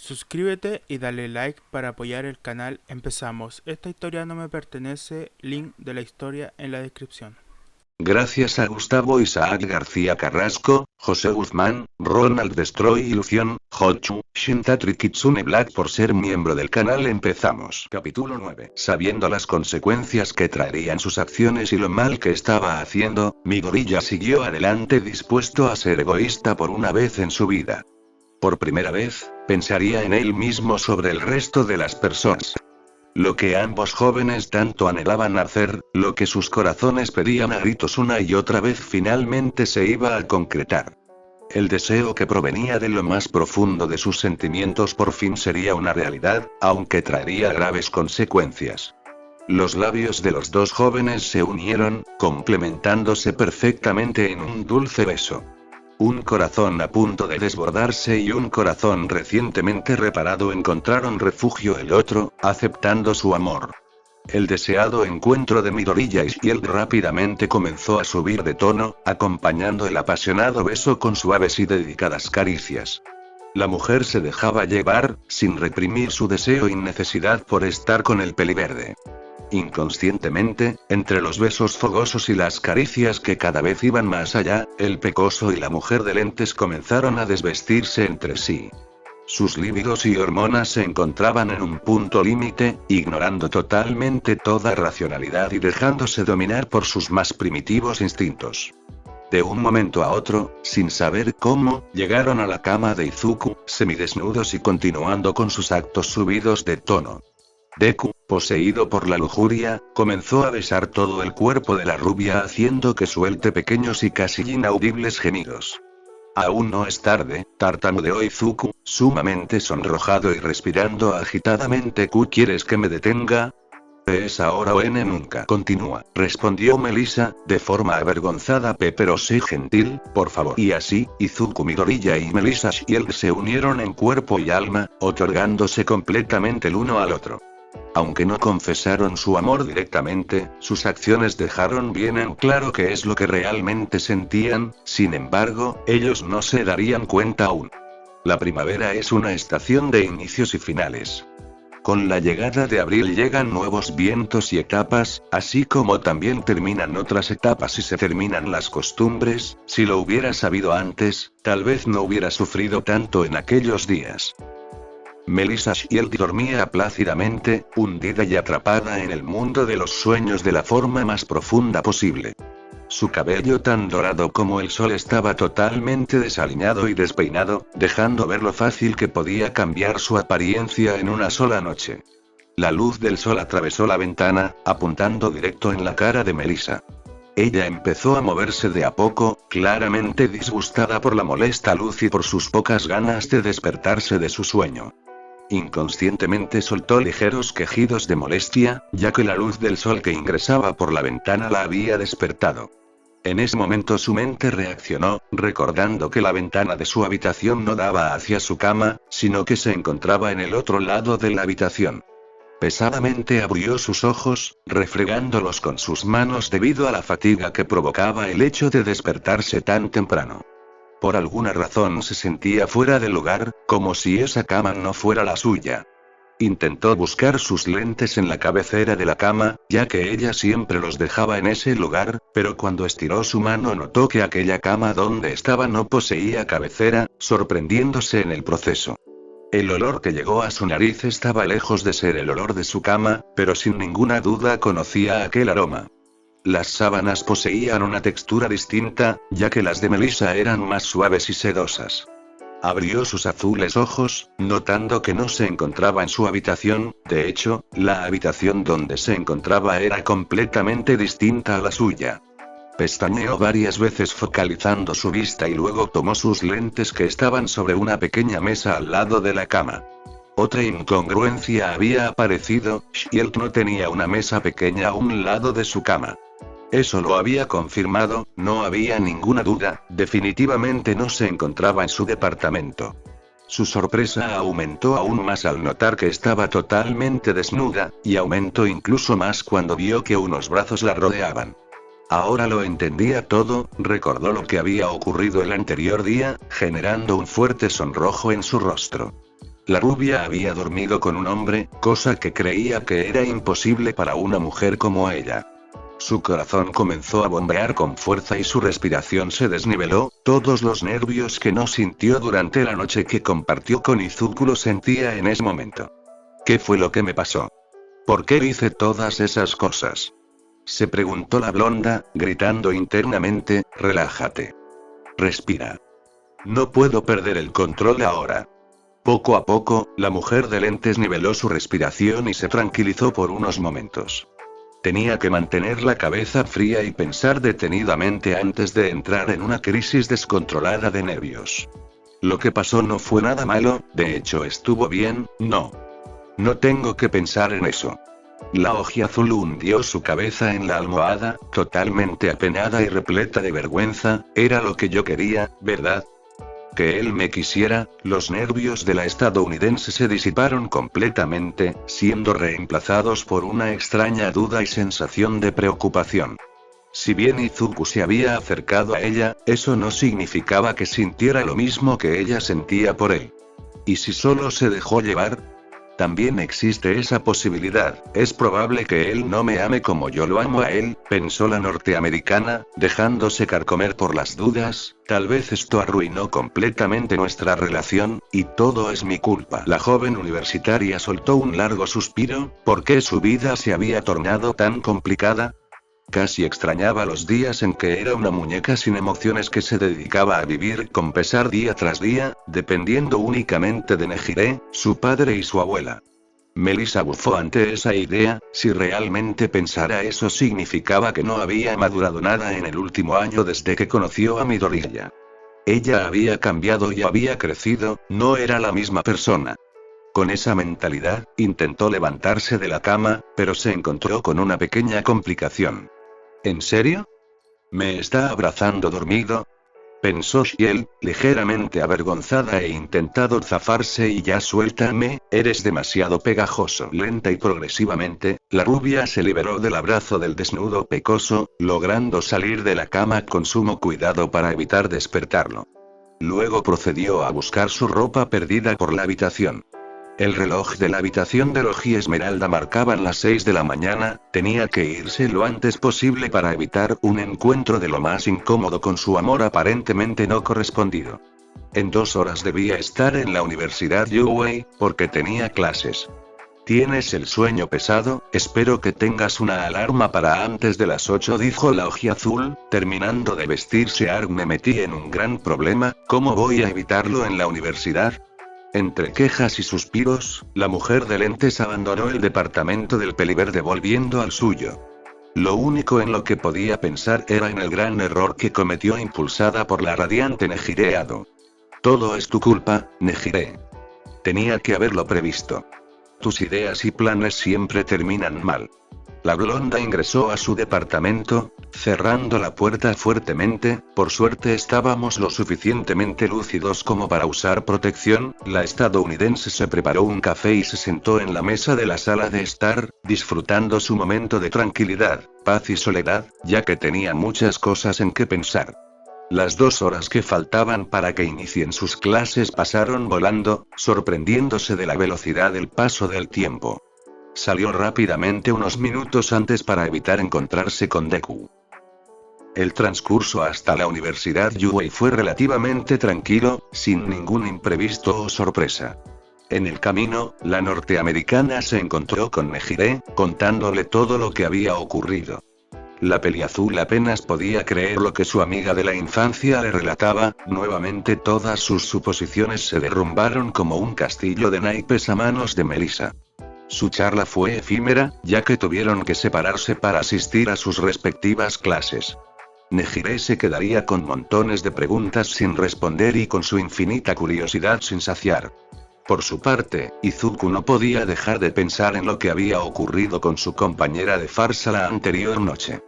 Suscríbete y dale like para apoyar el canal. Empezamos. Esta historia no me pertenece. Link de la historia en la descripción. Gracias a Gustavo Isaac García Carrasco, José Guzmán, Ronald Destroy Ilusión, Hochu, Shintatri Kitsune Black por ser miembro del canal. Empezamos. Capítulo 9. Sabiendo las consecuencias que traerían sus acciones y lo mal que estaba haciendo, Midoriya siguió adelante dispuesto a ser egoísta por una vez en su vida. Por primera vez, pensaría en él mismo sobre el resto de las personas. Lo que ambos jóvenes tanto anhelaban hacer, lo que sus corazones pedían a gritos una y otra vez finalmente se iba a concretar. El deseo que provenía de lo más profundo de sus sentimientos por fin sería una realidad, aunque traería graves consecuencias. Los labios de los dos jóvenes se unieron, complementándose perfectamente en un dulce beso. Un corazón a punto de desbordarse y un corazón recientemente reparado encontraron refugio el otro, aceptando su amor. El deseado encuentro de Midoriya y Shield rápidamente comenzó a subir de tono, acompañando el apasionado beso con suaves y dedicadas caricias. La mujer se dejaba llevar, sin reprimir su deseo y necesidad por estar con el peliverde. Inconscientemente, entre los besos fogosos y las caricias que cada vez iban más allá, el pecoso y la mujer de lentes comenzaron a desvestirse entre sí. Sus líbidos y hormonas se encontraban en un punto límite, ignorando totalmente toda racionalidad y dejándose dominar por sus más primitivos instintos. De un momento a otro, sin saber cómo, llegaron a la cama de Izuku, semidesnudos y continuando con sus actos subidos de tono. Deku, poseído por la lujuria, comenzó a besar todo el cuerpo de la rubia haciendo que suelte pequeños y casi inaudibles gemidos. Aún no es tarde, tartamudeó Izuku, sumamente sonrojado y respirando agitadamente. ¿Quieres que me detenga? Es ahora o nunca. Continúa, respondió Melissa, de forma avergonzada pero sí gentil, por favor. Y así, Izuku, Midoriya y Melissa Shield se unieron en cuerpo y alma, otorgándose completamente el uno al otro. Aunque no confesaron su amor directamente, sus acciones dejaron bien en claro qué es lo que realmente sentían, sin embargo, ellos no se darían cuenta aún. La primavera es una estación de inicios y finales. Con la llegada de abril llegan nuevos vientos y etapas, así como también terminan otras etapas y se terminan las costumbres. Si lo hubiera sabido antes, tal vez no hubiera sufrido tanto en aquellos días. Melissa Shield dormía plácidamente, hundida y atrapada en el mundo de los sueños de la forma más profunda posible. Su cabello tan dorado como el sol estaba totalmente desaliñado y despeinado, dejando ver lo fácil que podía cambiar su apariencia en una sola noche. La luz del sol atravesó la ventana, apuntando directo en la cara de Melissa. Ella empezó a moverse de a poco, claramente disgustada por la molesta luz y por sus pocas ganas de despertarse de su sueño. Inconscientemente soltó ligeros quejidos de molestia, ya que la luz del sol que ingresaba por la ventana la había despertado. En ese momento su mente reaccionó, recordando que la ventana de su habitación no daba hacia su cama, sino que se encontraba en el otro lado de la habitación. Pesadamente abrió sus ojos, refregándolos con sus manos debido a la fatiga que provocaba el hecho de despertarse tan temprano. Por alguna razón se sentía fuera de lugar, como si esa cama no fuera la suya. Intentó buscar sus lentes en la cabecera de la cama, ya que ella siempre los dejaba en ese lugar, pero cuando estiró su mano notó que aquella cama donde estaba no poseía cabecera, sorprendiéndose en el proceso. El olor que llegó a su nariz estaba lejos de ser el olor de su cama, pero sin ninguna duda conocía aquel aroma. Las sábanas poseían una textura distinta, ya que las de Melissa eran más suaves y sedosas. Abrió sus azules ojos, notando que no se encontraba en su habitación. De hecho, la habitación donde se encontraba era completamente distinta a la suya. Pestañeó varias veces focalizando su vista y luego tomó sus lentes que estaban sobre una pequeña mesa al lado de la cama. Otra incongruencia había aparecido, Shield no tenía una mesa pequeña a un lado de su cama. Eso lo había confirmado, no había ninguna duda, definitivamente no se encontraba en su departamento. Su sorpresa aumentó aún más al notar que estaba totalmente desnuda, y aumentó incluso más cuando vio que unos brazos la rodeaban. Ahora lo entendía todo, recordó lo que había ocurrido el anterior día, generando un fuerte sonrojo en su rostro. La rubia había dormido con un hombre, cosa que creía que era imposible para una mujer como ella. Su corazón comenzó a bombear con fuerza y su respiración se desniveló, todos los nervios que no sintió durante la noche que compartió con Izuku los sentía en ese momento. ¿Qué fue lo que me pasó? ¿Por qué hice todas esas cosas? Se preguntó la blonda, gritando internamente, relájate. Respira. No puedo perder el control ahora. Poco a poco, la mujer de lentes niveló su respiración y se tranquilizó por unos momentos. Tenía que mantener la cabeza fría y pensar detenidamente antes de entrar en una crisis descontrolada de nervios. Lo que pasó no fue nada malo, de hecho estuvo bien, no. No tengo que pensar en eso. La Oji Azul hundió su cabeza en la almohada, totalmente apenada y repleta de vergüenza, era lo que yo quería, ¿verdad? Que él me quisiera. Los nervios de la estadounidense se disiparon completamente, siendo reemplazados por una extraña duda y sensación de preocupación. Si bien Izuku se había acercado a ella, eso no significaba que sintiera lo mismo que ella sentía por él. ¿Y si solo se dejó llevar? También existe esa posibilidad, es probable que él no me ame como yo lo amo a él, pensó la norteamericana, dejándose carcomer por las dudas, tal vez esto arruinó completamente nuestra relación, y todo es mi culpa. La joven universitaria soltó un largo suspiro, ¿por qué su vida se había tornado tan complicada? Casi extrañaba los días en que era una muñeca sin emociones que se dedicaba a vivir con pesar día tras día, dependiendo únicamente de Nejire, su padre y su abuela. Melissa bufó ante esa idea, si realmente pensara eso significaba que no había madurado nada en el último año desde que conoció a Midoriya. Ella había cambiado y había crecido, no era la misma persona. Con esa mentalidad, intentó levantarse de la cama, pero se encontró con una pequeña complicación. ¿En serio? ¿Me está abrazando dormido? Pensó Shiel, ligeramente avergonzada e intentado zafarse y ya suéltame, eres demasiado pegajoso. Lenta y progresivamente, la rubia se liberó del abrazo del desnudo pecoso, logrando salir de la cama con sumo cuidado para evitar despertarlo. Luego procedió a buscar su ropa perdida por la habitación. El reloj de la habitación de Logi Esmeralda marcaba las 6 de la mañana, tenía que irse lo antes posible para evitar un encuentro de lo más incómodo con su amor aparentemente no correspondido. En 2 horas debía estar en la Universidad Yuwei, porque tenía clases. ¿Tienes el sueño pesado? Espero que tengas una alarma para antes de las 8, dijo la Oji Azul, terminando de vestirse. Me metí en un gran problema, ¿cómo voy a evitarlo en la universidad? Entre quejas y suspiros, la mujer de lentes abandonó el departamento del peliverde volviendo al suyo. Lo único en lo que podía pensar era en el gran error que cometió impulsada por la radiante Nejire Ado. Todo es tu culpa, Nejire. Tenía que haberlo previsto. Tus ideas y planes siempre terminan mal. La blonda ingresó a su departamento, cerrando la puerta fuertemente. Por suerte estábamos lo suficientemente lúcidos como para usar protección. La estadounidense se preparó un café y se sentó en la mesa de la sala de estar, disfrutando su momento de tranquilidad, paz y soledad, ya que tenía muchas cosas en que pensar. Las 2 horas que faltaban para que inicien sus clases pasaron volando, sorprendiéndose de la velocidad del paso del tiempo. Salió rápidamente unos minutos antes para evitar encontrarse con Deku. El transcurso hasta la Universidad Yuwei fue relativamente tranquilo, sin ningún imprevisto o sorpresa. En el camino, la norteamericana se encontró con Nejire, contándole todo lo que había ocurrido. La peliazul apenas podía creer lo que su amiga de la infancia le relataba, nuevamente todas sus suposiciones se derrumbaron como un castillo de naipes a manos de Melissa. Su charla fue efímera, ya que tuvieron que separarse para asistir a sus respectivas clases. Nejire se quedaría con montones de preguntas sin responder y con su infinita curiosidad sin saciar. Por su parte, Izuku no podía dejar de pensar en lo que había ocurrido con su compañera de farsa la anterior noche.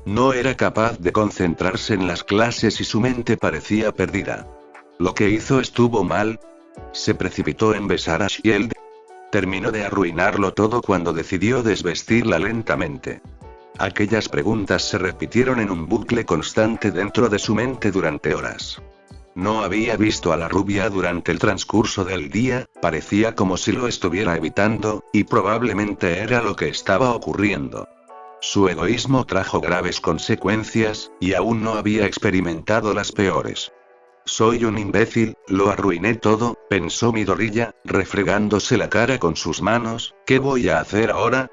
No era capaz de concentrarse en las clases y su mente parecía perdida. ¿Lo que hizo estuvo mal? ¿Se precipitó en besar a Shield? Terminó de arruinarlo todo cuando decidió desvestirla lentamente. Aquellas preguntas se repitieron en un bucle constante dentro de su mente durante horas. No había visto a la rubia durante el transcurso del día, parecía como si lo estuviera evitando, y probablemente era lo que estaba ocurriendo. Su egoísmo trajo graves consecuencias, y aún no había experimentado las peores. Soy un imbécil, lo arruiné todo, pensó Midoriya, refregándose la cara con sus manos. ¿Qué voy a hacer ahora?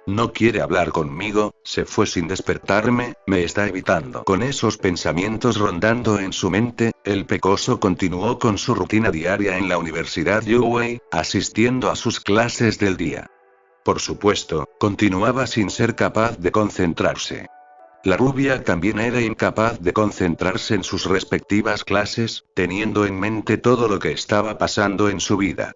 No quiere hablar conmigo, se fue sin despertarme, me está evitando. Con esos pensamientos rondando en su mente, el pecoso continuó con su rutina diaria en la Universidad Yuwei, asistiendo a sus clases del día. Por supuesto, continuaba sin ser capaz de concentrarse. La rubia también era incapaz de concentrarse en sus respectivas clases, teniendo en mente todo lo que estaba pasando en su vida.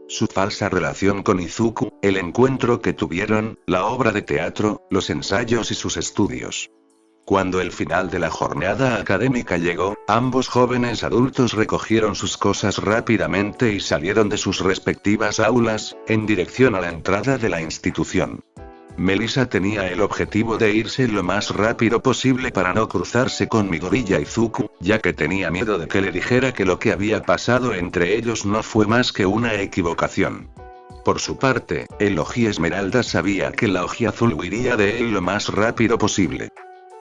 Su falsa relación con Izuku, el encuentro que tuvieron, la obra de teatro, los ensayos y sus estudios. Cuando el final de la jornada académica llegó, ambos jóvenes adultos recogieron sus cosas rápidamente y salieron de sus respectivas aulas, en dirección a la entrada de la institución. Melissa tenía el objetivo de irse lo más rápido posible para no cruzarse con Midoriya y Izuku, ya que tenía miedo de que le dijera que lo que había pasado entre ellos no fue más que una equivocación. Por su parte, el Oji Esmeralda sabía que la Oji Azul huiría de él lo más rápido posible.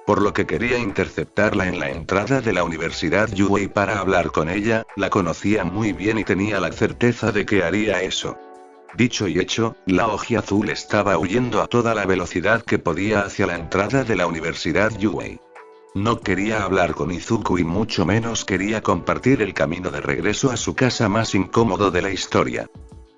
Por lo que quería interceptarla en la entrada de la Universidad Yuwei para hablar con ella, la conocía muy bien y tenía la certeza de que haría eso. Dicho y hecho, la Oji Azul estaba huyendo a toda la velocidad que podía hacia la entrada de la Universidad Yuwei. No quería hablar con Izuku y mucho menos quería compartir el camino de regreso a su casa más incómodo de la historia.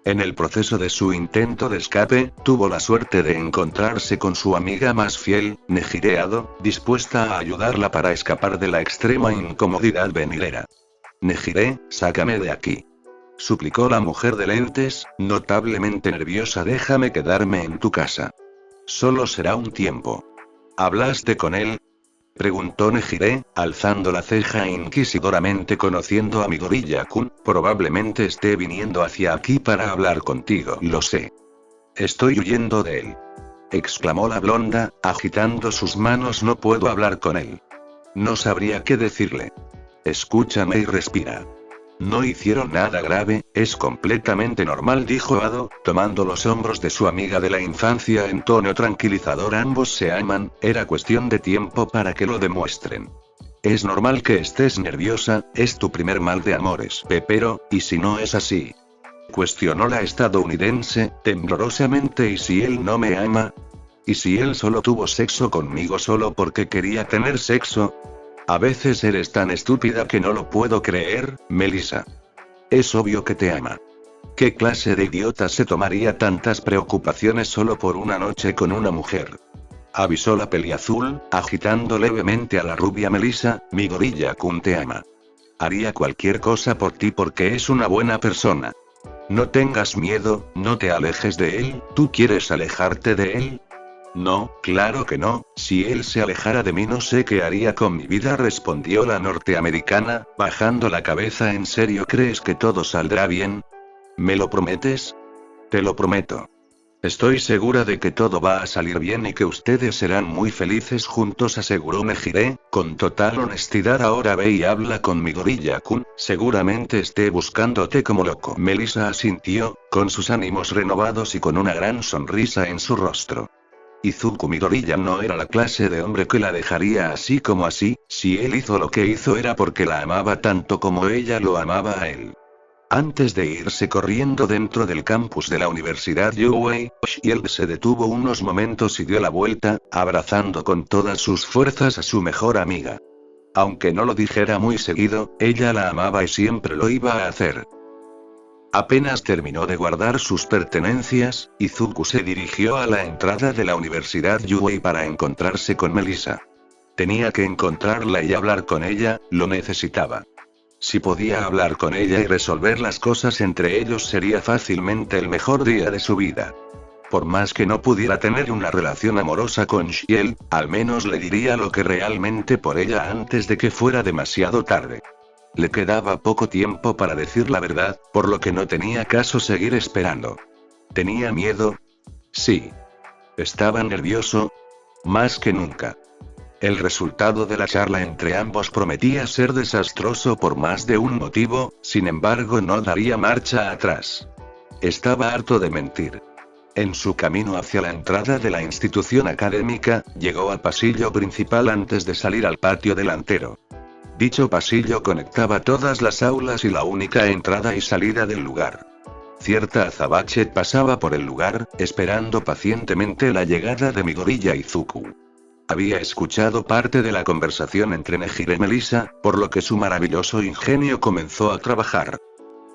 En el proceso de su intento de escape, tuvo la suerte de encontrarse con su amiga más fiel, Nejire Ado, dispuesta a ayudarla para escapar de la extrema incomodidad venidera. Nejire, sácame de aquí. Suplicó la mujer de lentes, notablemente nerviosa. Déjame quedarme en tu casa. Solo será un tiempo. ¿Hablaste con él? Preguntó Nejire, alzando la ceja inquisidoramente. Conociendo a Midoriya-kun, probablemente esté viniendo hacia aquí para hablar contigo. Lo sé. Estoy huyendo de él. Exclamó la blonda, agitando sus manos. No puedo hablar con él. No sabría qué decirle. Escúchame y respira. No hicieron nada grave, es completamente normal, dijo Ado, tomando los hombros de su amiga de la infancia en tono tranquilizador. Ambos se aman, era cuestión de tiempo para que lo demuestren. Es normal que estés nerviosa, es tu primer mal de amores. Pero, ¿y si no es así? Cuestionó la estadounidense, temblorosamente. ¿Y si él no me ama? ¿Y si él solo tuvo sexo conmigo solo porque quería tener sexo? A veces eres tan estúpida que no lo puedo creer, Melissa. Es obvio que te ama. ¿Qué clase de idiota se tomaría tantas preocupaciones solo por una noche con una mujer? Avisó la peliazul, agitando levemente a la rubia Melissa. Midoriya-kun te ama. Haría cualquier cosa por ti porque es una buena persona. No tengas miedo, no te alejes de él. ¿Tú quieres alejarte de él? No, claro que no, si él se alejara de mí no sé qué haría con mi vida, respondió la norteamericana, bajando la cabeza. ¿En serio crees que todo saldrá bien? ¿Me lo prometes? Te lo prometo. Estoy segura de que todo va a salir bien y que ustedes serán muy felices juntos, aseguró Nejire, con total honestidad. Ahora ve y habla con Midoriya-kun, seguramente esté buscándote como loco. Melissa asintió, con sus ánimos renovados y con una gran sonrisa en su rostro. Izuku Midoriya no era la clase de hombre que la dejaría así como así. Si él hizo lo que hizo era porque la amaba tanto como ella lo amaba a él. Antes de irse corriendo dentro del campus de la Universidad Yuwei, Shield se detuvo unos momentos y dio la vuelta, abrazando con todas sus fuerzas a su mejor amiga. Aunque no lo dijera muy seguido, ella la amaba y siempre lo iba a hacer. Apenas terminó de guardar sus pertenencias, Izuku se dirigió a la entrada de la Universidad Yuwei para encontrarse con Melissa. Tenía que encontrarla y hablar con ella, lo necesitaba. Si podía hablar con ella y resolver las cosas entre ellos sería fácilmente el mejor día de su vida. Por más que no pudiera tener una relación amorosa con Shield, al menos le diría lo que realmente por ella antes de que fuera demasiado tarde. Le quedaba poco tiempo para decir la verdad, por lo que no tenía caso seguir esperando. ¿Tenía miedo? Sí. ¿Estaba nervioso? Más que nunca. El resultado de la charla entre ambos prometía ser desastroso por más de un motivo, sin embargo no daría marcha atrás. Estaba harto de mentir. En su camino hacia la entrada de la institución académica, llegó al pasillo principal antes de salir al patio delantero. Dicho pasillo conectaba todas las aulas y la única entrada y salida del lugar. Cierta azabache pasaba por el lugar, esperando pacientemente la llegada de Midoriya Izuku. Había escuchado parte de la conversación entre Nejire y Melissa, por lo que su maravilloso ingenio comenzó a trabajar.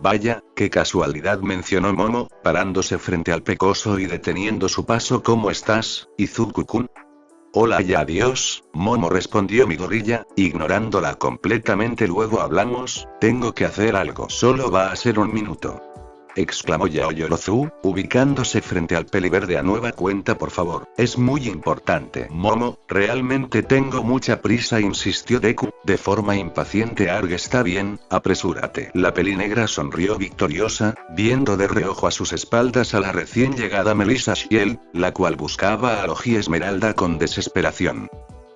Vaya, qué casualidad, mencionó Momo, parándose frente al pecoso y deteniendo su paso. ¿Cómo estás, Izuku-kun? Hola y adiós, Momo, respondió Midoriya, ignorándola completamente. Luego hablamos, tengo que hacer algo. Solo va a ser un minuto, exclamó Yaoyorozu, ubicándose frente al peliverde. A nueva cuenta, por favor, es muy importante. Momo, realmente tengo mucha prisa, insistió Deku, de forma impaciente. Arg, está bien, apresúrate. La pelinegra sonrió victoriosa, viendo de reojo a sus espaldas a la recién llegada Melissa Shiel, la cual buscaba a Logi Esmeralda con desesperación.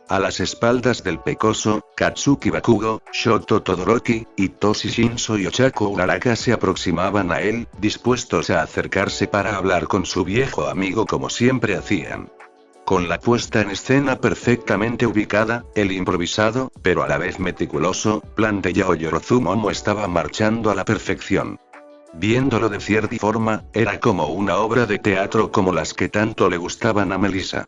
A las espaldas del pecoso, Katsuki Bakugo, Shoto Todoroki, Itoshi Shinso y Ochako Uraraka se aproximaban a él, dispuestos a acercarse para hablar con su viejo amigo como siempre hacían. Con la puesta en escena perfectamente ubicada, el improvisado, pero a la vez meticuloso, plan de Yaoyorozu, Momo estaba marchando a la perfección. Viéndolo de cierta forma, era como una obra de teatro como las que tanto le gustaban a Melissa.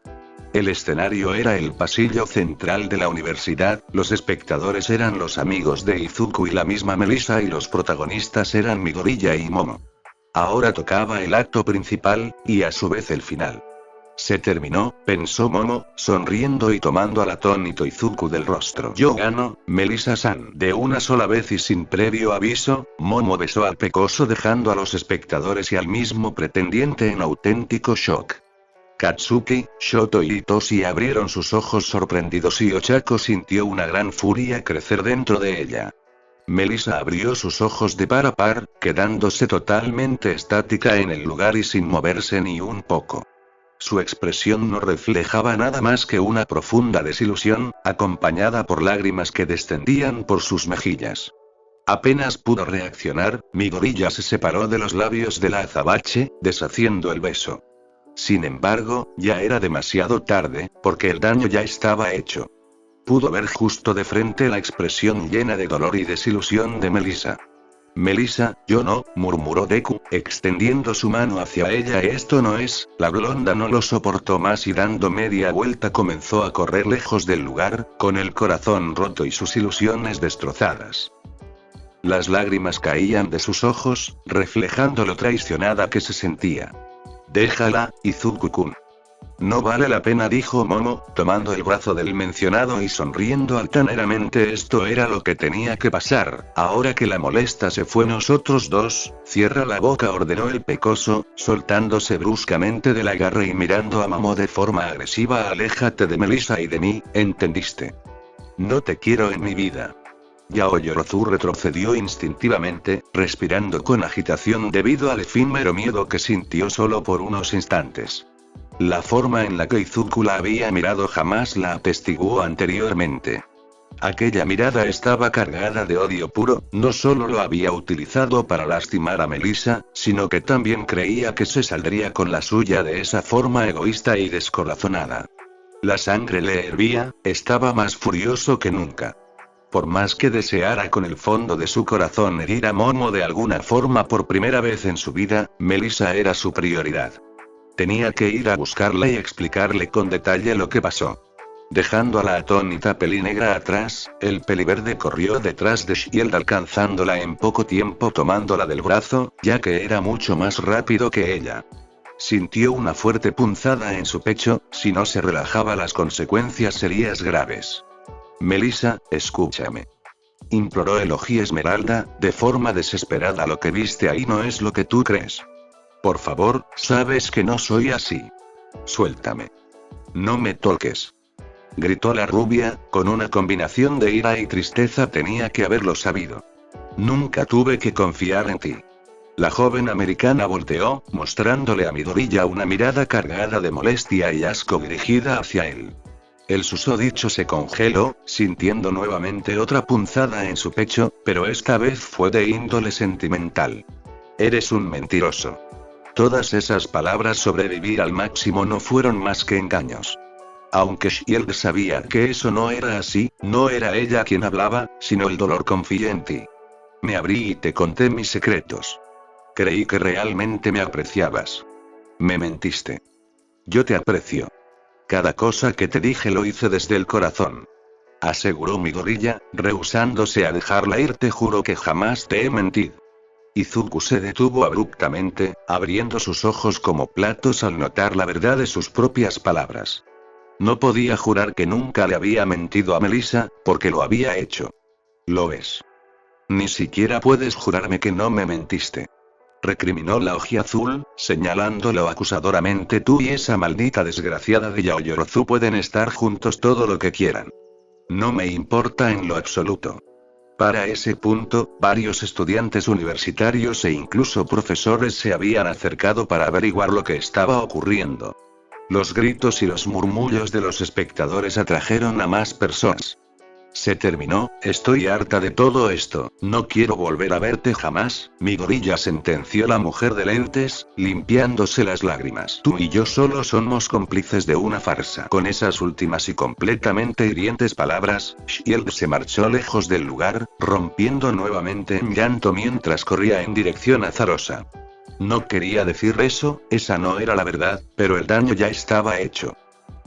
El escenario era el pasillo central de la universidad, los espectadores eran los amigos de Izuku y la misma Melissa y los protagonistas eran Midoriya y Momo. Ahora tocaba el acto principal, y a su vez el final. Se terminó, pensó Momo, sonriendo y tomando al atónito Izuku del rostro. Yo gano, Melissa-san. De una sola vez y sin previo aviso, Momo besó al pecoso dejando a los espectadores y al mismo pretendiente en auténtico shock. Katsuki, Shoto y Itoshi abrieron sus ojos sorprendidos y Ochako sintió una gran furia crecer dentro de ella. Melissa abrió sus ojos de par a par, quedándose totalmente estática en el lugar y sin moverse ni un poco. Su expresión no reflejaba nada más que una profunda desilusión, acompañada por lágrimas que descendían por sus mejillas. Apenas pudo reaccionar, Midoriya se separó de los labios de la azabache, deshaciendo el beso. Sin embargo, ya era demasiado tarde, porque el daño ya estaba hecho. Pudo ver justo de frente la expresión llena de dolor y desilusión de Melissa. Melissa, yo no, murmuró Deku, extendiendo su mano hacia ella. Esto no es. La blonda no lo soportó más y dando media vuelta comenzó a correr lejos del lugar, con el corazón roto y sus ilusiones destrozadas. Las lágrimas caían de sus ojos, reflejando lo traicionada que se sentía. Déjala, Izuku-kun. No vale la pena, dijo Momo, tomando el brazo del mencionado y sonriendo altaneramente. Esto era lo que tenía que pasar. Ahora que la molesta se fue. Nosotros dos, cierra la boca, ordenó el pecoso, soltándose bruscamente del agarre y mirando a Momo de forma agresiva. Aléjate de Melissa y de mí, ¿entendiste? No te quiero en mi vida. Yaoyorozu retrocedió instintivamente, respirando con agitación debido al efímero miedo que sintió solo por unos instantes. La forma en la que Izuku la había mirado jamás la atestiguó anteriormente. Aquella mirada estaba cargada de odio puro, no solo lo había utilizado para lastimar a Melissa, sino que también creía que se saldría con la suya de esa forma egoísta y descorazonada. La sangre le hervía, estaba más furioso que nunca. Por más que deseara con el fondo de su corazón herir a Momo de alguna forma por primera vez en su vida, Melissa era su prioridad. Tenía que ir a buscarla y explicarle con detalle lo que pasó. Dejando a la atónita pelinegra atrás, el peliverde corrió detrás de Shield alcanzándola en poco tiempo tomándola del brazo, ya que era mucho más rápido que ella. Sintió una fuerte punzada en su pecho, si no se relajaba las consecuencias serían graves. Melissa, escúchame. Imploró Elogi Esmeralda, de forma desesperada. Lo que viste ahí no es lo que tú crees. Por favor, sabes que no soy así. Suéltame. No me toques. Gritó la rubia, con una combinación de ira y tristeza. Tenía que haberlo sabido. Nunca tuve que confiar en ti. La joven americana volteó, mostrándole a Midoriya una mirada cargada de molestia y asco dirigida hacia él. El susodicho se congeló, sintiendo nuevamente otra punzada en su pecho, pero esta vez fue de índole sentimental. Eres un mentiroso. Todas esas palabras sobre vivir al máximo no fueron más que engaños. Aunque Shield sabía que eso no era así, no era ella quien hablaba, sino el dolor. Confié en ti. Me abrí y te conté mis secretos. Creí que realmente me apreciabas. Me mentiste. Yo te aprecio. Cada cosa que te dije lo hice desde el corazón. Aseguró mi gorilla, rehusándose a dejarla ir. Te juro que jamás te he mentido. Izuku se detuvo abruptamente, abriendo sus ojos como platos al notar la verdad de sus propias palabras. No podía jurar que nunca le había mentido a Melissa, porque lo había hecho. Lo es. Ni siquiera puedes jurarme que no me mentiste. Recriminó la ojiazul, señalándolo acusadoramente. Tú y esa maldita desgraciada de Yaoyorozu pueden estar juntos todo lo que quieran. No me importa en lo absoluto. Para ese punto, varios estudiantes universitarios e incluso profesores se habían acercado para averiguar lo que estaba ocurriendo. Los gritos y los murmullos de los espectadores atrajeron a más personas. Se terminó, estoy harta de todo esto, no quiero volver a verte jamás, mi gorilla, sentenció la mujer de lentes, limpiándose las lágrimas. Tú y yo solo somos cómplices de una farsa. Con esas últimas y completamente hirientes palabras, Shield se marchó lejos del lugar, rompiendo nuevamente en llanto mientras corría en dirección a Zarosa. No quería decir eso, esa no era la verdad, pero el daño ya estaba hecho.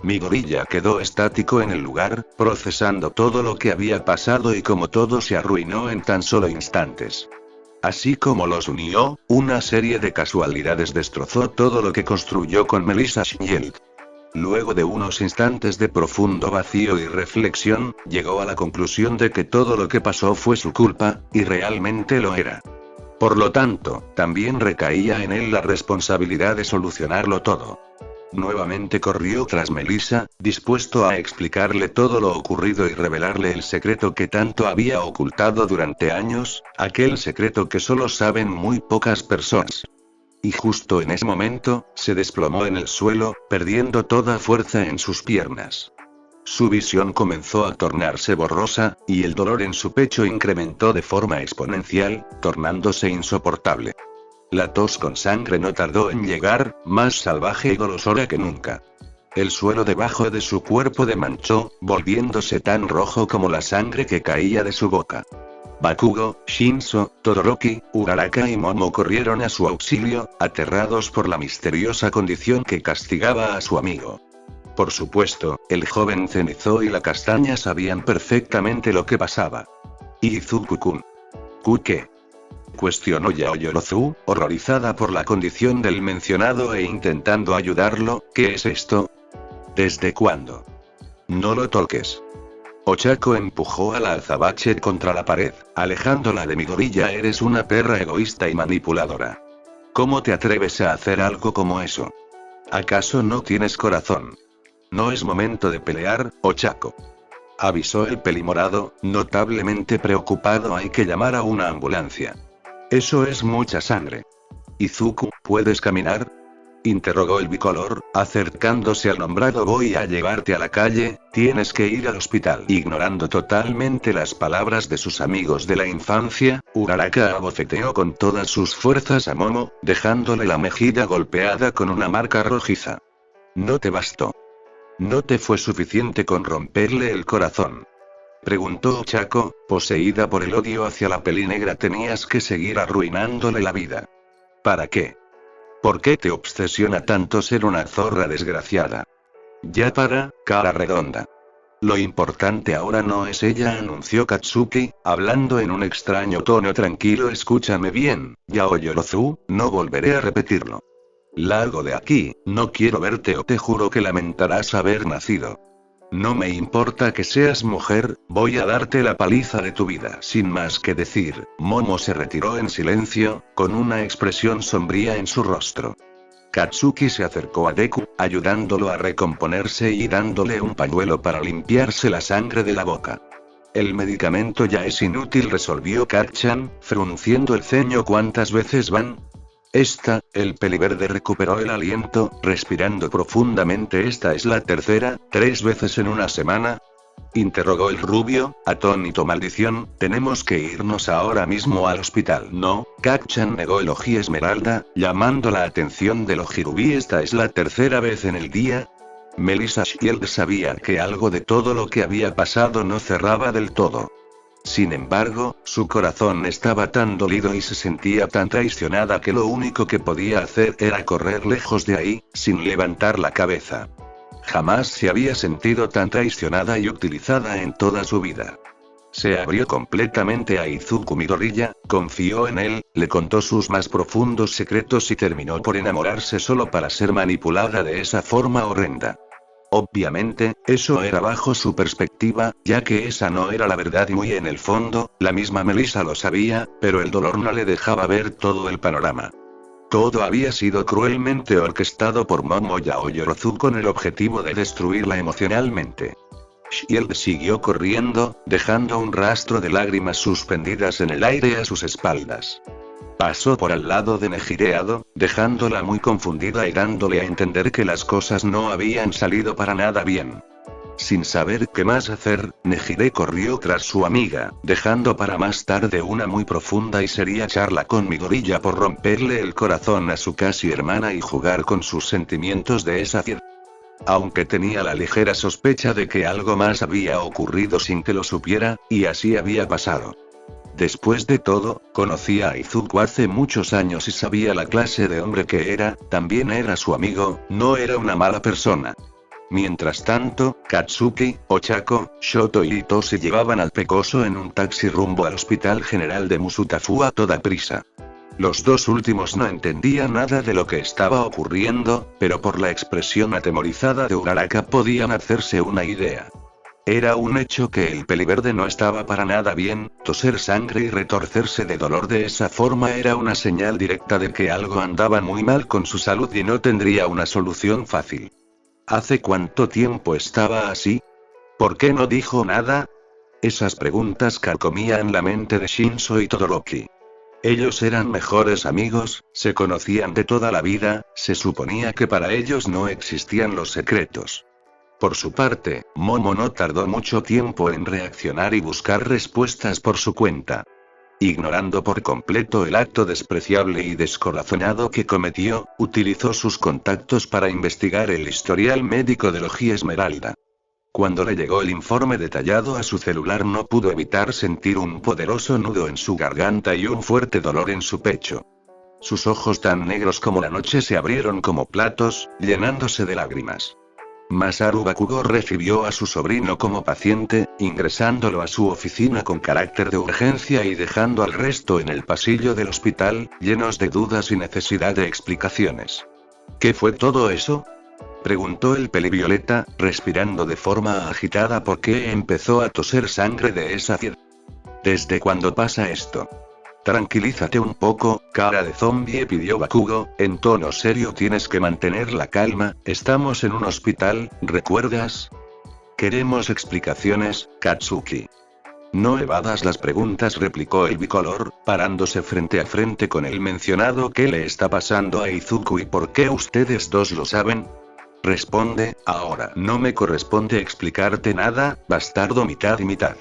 Mi gorilla quedó estático en el lugar, procesando todo lo que había pasado y cómo todo se arruinó en tan solo instantes. Así como los unió, una serie de casualidades destrozó todo lo que construyó con Melissa Shield. Luego de unos instantes de profundo vacío y reflexión, llegó a la conclusión de que todo lo que pasó fue su culpa, y realmente lo era. Por lo tanto, también recaía en él la responsabilidad de solucionarlo todo. Nuevamente corrió tras Melissa, dispuesto a explicarle todo lo ocurrido y revelarle el secreto que tanto había ocultado durante años, aquel secreto que solo saben muy pocas personas. Y justo en ese momento, se desplomó en el suelo, perdiendo toda fuerza en sus piernas. Su visión comenzó a tornarse borrosa, y el dolor en su pecho incrementó de forma exponencial, tornándose insoportable. La tos con sangre no tardó en llegar, más salvaje y dolorosa que nunca. El suelo debajo de su cuerpo demanchó, volviéndose tan rojo como la sangre que caía de su boca. Bakugo, Shinso, Todoroki, Uraraka y Momo corrieron a su auxilio, aterrados por la misteriosa condición que castigaba a su amigo. Por supuesto, el joven Zenithō y la castaña sabían perfectamente lo que pasaba. Izuku-kun. ¿Qué? Cuestionó Yaoyorozu, horrorizada por la condición del mencionado e intentando ayudarlo. ¿Qué es esto? ¿Desde cuándo? No lo toques. Ochako empujó a la azabache contra la pared, alejándola de mi gorilla. Eres una perra egoísta y manipuladora. ¿Cómo te atreves a hacer algo como eso? ¿Acaso no tienes corazón? No es momento de pelear, Ochako. Avisó el pelimorado, notablemente preocupado. Hay que llamar a una ambulancia. Eso es mucha sangre. Izuku, ¿puedes caminar? Interrogó el bicolor, acercándose al nombrado. Voy a llevarte a la calle, tienes que ir al hospital. Ignorando totalmente las palabras de sus amigos de la infancia, Uraraka abofeteó con todas sus fuerzas a Momo, dejándole la mejilla golpeada con una marca rojiza. ¿No te bastó? ¿No te fue suficiente con romperle el corazón? Preguntó Ochako, poseída por el odio hacia la pelinegra. Tenías que seguir arruinándole la vida. ¿Para qué? ¿Por qué te obsesiona tanto ser una zorra desgraciada? Ya para, cara redonda. Lo importante ahora no es ella, anunció Katsuki, hablando en un extraño tono tranquilo. Escúchame bien, Yaoyorozu, no volveré a repetirlo. Largo de aquí, no quiero verte o te juro que lamentarás haber nacido. No me importa que seas mujer, voy a darte la paliza de tu vida. Sin más que decir, Momo se retiró en silencio, con una expresión sombría en su rostro. Katsuki se acercó a Deku, ayudándolo a recomponerse y dándole un pañuelo para limpiarse la sangre de la boca. El medicamento ya es inútil, resolvió Kacchan, frunciendo el ceño. ¿Cuántas veces van? El peliverde recuperó el aliento, respirando profundamente. ¿Esta es la tercera, 3 veces en una semana? Interrogó el rubio, atónito. Maldición, tenemos que irnos ahora mismo al hospital. No, Kak-chan negó el Oji Esmeralda, llamando la atención del Oji Rubí. ¿Esta es la tercera vez en el día? Melissa Shield sabía que algo de todo lo que había pasado no cerraba del todo. Sin embargo, su corazón estaba tan dolido y se sentía tan traicionada que lo único que podía hacer era correr lejos de ahí, sin levantar la cabeza. Jamás se había sentido tan traicionada y utilizada en toda su vida. Se abrió completamente a Izuku Midoriya, confió en él, le contó sus más profundos secretos y terminó por enamorarse solo para ser manipulada de esa forma horrenda. Obviamente, eso era bajo su perspectiva, ya que esa no era la verdad y muy en el fondo, la misma Melissa lo sabía, pero el dolor no le dejaba ver todo el panorama. Todo había sido cruelmente orquestado por Momo Yaoyorozu con el objetivo de destruirla emocionalmente. Shield siguió corriendo, dejando un rastro de lágrimas suspendidas en el aire a sus espaldas. Pasó por al lado de Nejireado, dejándola muy confundida y dándole a entender que las cosas no habían salido para nada bien. Sin saber qué más hacer, Nejire corrió tras su amiga, dejando para más tarde una muy profunda y seria charla con Midoriya por romperle el corazón a su casi hermana y jugar con sus sentimientos de esa fiera. Aunque tenía la ligera sospecha de que algo más había ocurrido sin que lo supiera, y así había pasado. Después de todo, conocía a Izuku hace muchos años y sabía la clase de hombre que era, también era su amigo, no era una mala persona. Mientras tanto, Katsuki, Ochako, Shoto y Itoshi llevaban al pecoso en un taxi rumbo al Hospital General de Musutafu a toda prisa. Los dos últimos no entendían nada de lo que estaba ocurriendo, pero por la expresión atemorizada de Uraraka podían hacerse una idea. Era un hecho que el peliverde no estaba para nada bien, toser sangre y retorcerse de dolor de esa forma era una señal directa de que algo andaba muy mal con su salud y no tendría una solución fácil. ¿Hace cuánto tiempo estaba así? ¿Por qué no dijo nada? Esas preguntas carcomían la mente de Shinso y Todoroki. Ellos eran mejores amigos, se conocían de toda la vida, se suponía que para ellos no existían los secretos. Por su parte, Momo no tardó mucho tiempo en reaccionar y buscar respuestas por su cuenta. Ignorando por completo el acto despreciable y descorazonado que cometió, utilizó sus contactos para investigar el historial médico del Oji Esmeralda. Cuando le llegó el informe detallado a su celular no pudo evitar sentir un poderoso nudo en su garganta y un fuerte dolor en su pecho. Sus ojos tan negros como la noche se abrieron como platos, llenándose de lágrimas. Masaru Bakugo recibió a su sobrino como paciente, ingresándolo a su oficina con carácter de urgencia y dejando al resto en el pasillo del hospital, llenos de dudas y necesidad de explicaciones. ¿Qué fue todo eso?, preguntó el pelivioleta, respirando de forma agitada. ¿Por qué empezó a toser sangre de esa fiera? ¿Desde cuándo pasa esto? Tranquilízate un poco, cara de zombie, pidió Bakugo, en tono serio. Tienes que mantener la calma, estamos en un hospital, ¿recuerdas? Queremos explicaciones, Katsuki. No evadas las preguntas, replicó el bicolor, parándose frente a frente con el mencionado. ¿Qué le está pasando a Izuku y por qué ustedes dos lo saben? Responde, ahora. No me corresponde explicarte nada, bastardo, mitad y mitad.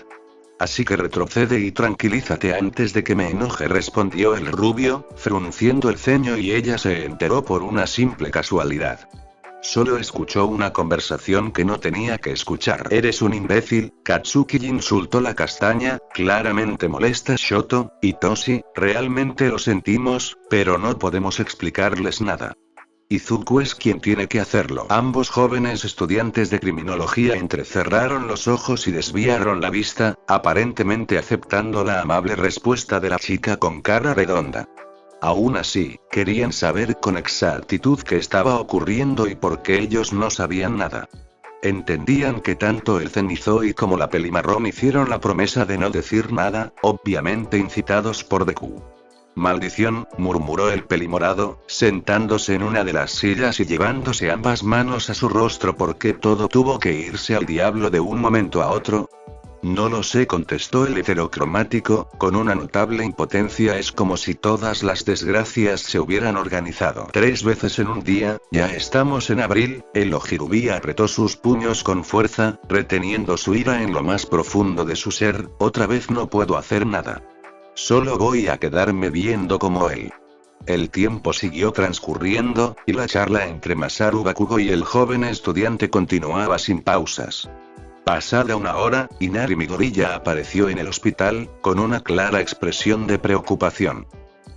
Así que retrocede y tranquilízate antes de que me enoje, respondió el rubio, frunciendo el ceño, y ella se enteró por una simple casualidad. Solo escuchó una conversación que no tenía que escuchar. Eres un imbécil, Katsuki, insultó la castaña, claramente molesta. Shoto, Itoshi, realmente lo sentimos, pero no podemos explicarles nada. Izuku es quien tiene que hacerlo. Ambos jóvenes estudiantes de criminología entrecerraron los ojos y desviaron la vista, aparentemente aceptando la amable respuesta de la chica con cara redonda. Aún así, querían saber con exactitud qué estaba ocurriendo y por qué ellos no sabían nada. Entendían que tanto el Zenizoi como la Pelimarrón hicieron la promesa de no decir nada, obviamente incitados por Deku. Maldición, murmuró el pelimorado, sentándose en una de las sillas y llevándose ambas manos a su rostro. ¿Por qué todo tuvo que irse al diablo de un momento a otro? No lo sé, contestó el heterocromático, con una notable impotencia. Es como si todas las desgracias se hubieran organizado 3 veces en un día. Ya estamos en abril. El ojirubí apretó sus puños con fuerza, reteniendo su ira en lo más profundo de su ser. Otra vez no puedo hacer nada. Solo voy a quedarme viendo como él. El tiempo siguió transcurriendo, y la charla entre Masaru Bakugo y el joven estudiante continuaba sin pausas. Pasada una hora, Inari Midoriya apareció en el hospital, con una clara expresión de preocupación.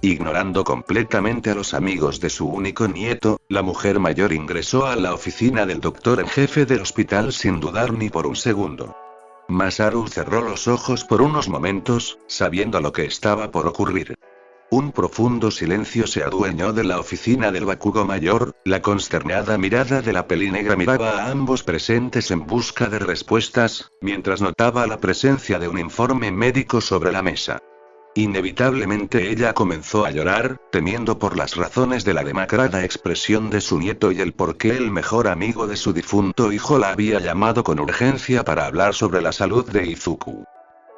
Ignorando completamente a los amigos de su único nieto, la mujer mayor ingresó a la oficina del doctor en jefe del hospital sin dudar ni por un segundo. Masaru cerró los ojos por unos momentos, sabiendo lo que estaba por ocurrir. Un profundo silencio se adueñó de la oficina del Bakugo mayor. La consternada mirada de la pelinegra miraba a ambos presentes en busca de respuestas, mientras notaba la presencia de un informe médico sobre la mesa. Inevitablemente ella comenzó a llorar, temiendo por las razones de la demacrada expresión de su nieto y el por qué el mejor amigo de su difunto hijo la había llamado con urgencia para hablar sobre la salud de Izuku.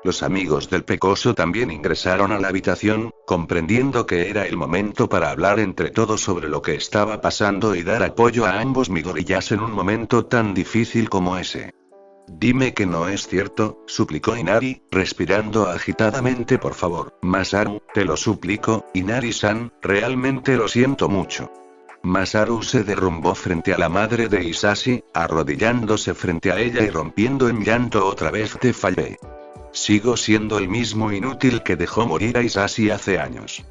Los amigos del pecoso también ingresaron a la habitación, comprendiendo que era el momento para hablar entre todos sobre lo que estaba pasando y dar apoyo a ambos Midoriyas en un momento tan difícil como ese. Dime que no es cierto, suplicó Inari, respirando agitadamente. Por favor, Masaru, te lo suplico, Inari-san, realmente lo siento mucho. Masaru se derrumbó frente a la madre de Hisashi, arrodillándose frente a ella y rompiendo en llanto. Otra vez te fallé. Sigo siendo el mismo inútil que dejó morir a Hisashi hace años.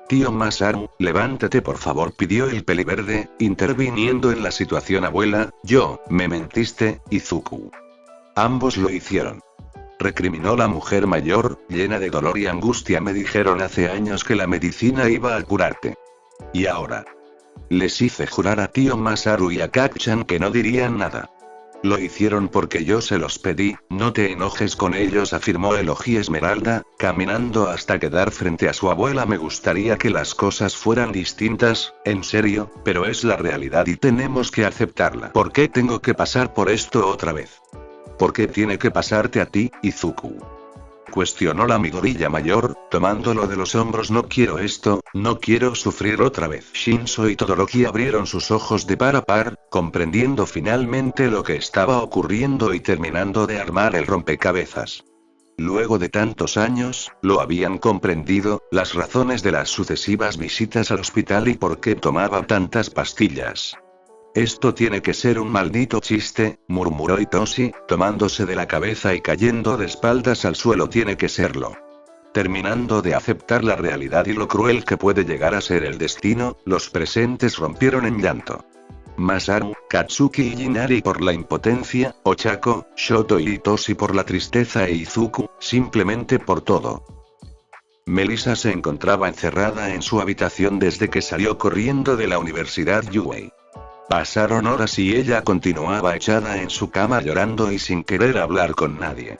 Tío Masaru, levántate por favor, pidió el peliverde, interviniendo en la situación. Abuela, me mentiste, Izuku. Ambos lo hicieron. Recriminó la mujer mayor, llena de dolor y angustia. Me dijeron hace años que la medicina iba a curarte. Y ahora. Les hice jurar a tío Masaru y a Kacchan que no dirían nada. Lo hicieron porque yo se los pedí. No te enojes con ellos, afirmó el Oji Esmeralda, caminando hasta quedar frente a su abuela. Me gustaría que las cosas fueran distintas, en serio, pero es la realidad y tenemos que aceptarla. ¿Por qué tengo que pasar por esto otra vez? ¿Por qué tiene que pasarte a ti, Izuku? Cuestionó la Midoriya mayor, tomándolo de los hombros. No quiero esto, no quiero sufrir otra vez. Shinso y Todoroki abrieron sus ojos de par a par, comprendiendo finalmente lo que estaba ocurriendo y terminando de armar el rompecabezas. Luego de tantos años, lo habían comprendido, las razones de las sucesivas visitas al hospital y por qué tomaba tantas pastillas. Esto tiene que ser un maldito chiste, murmuró Itoshi, tomándose de la cabeza y cayendo de espaldas al suelo. Tiene que serlo. Terminando de aceptar la realidad y lo cruel que puede llegar a ser el destino, los presentes rompieron en llanto. Masaru, Katsuki y Inari por la impotencia, Ochako, Shoto y Itoshi por la tristeza e Izuku, simplemente por todo. Melissa se encontraba encerrada en su habitación desde que salió corriendo de la Universidad Yuei. Pasaron horas y ella continuaba echada en su cama llorando y sin querer hablar con nadie.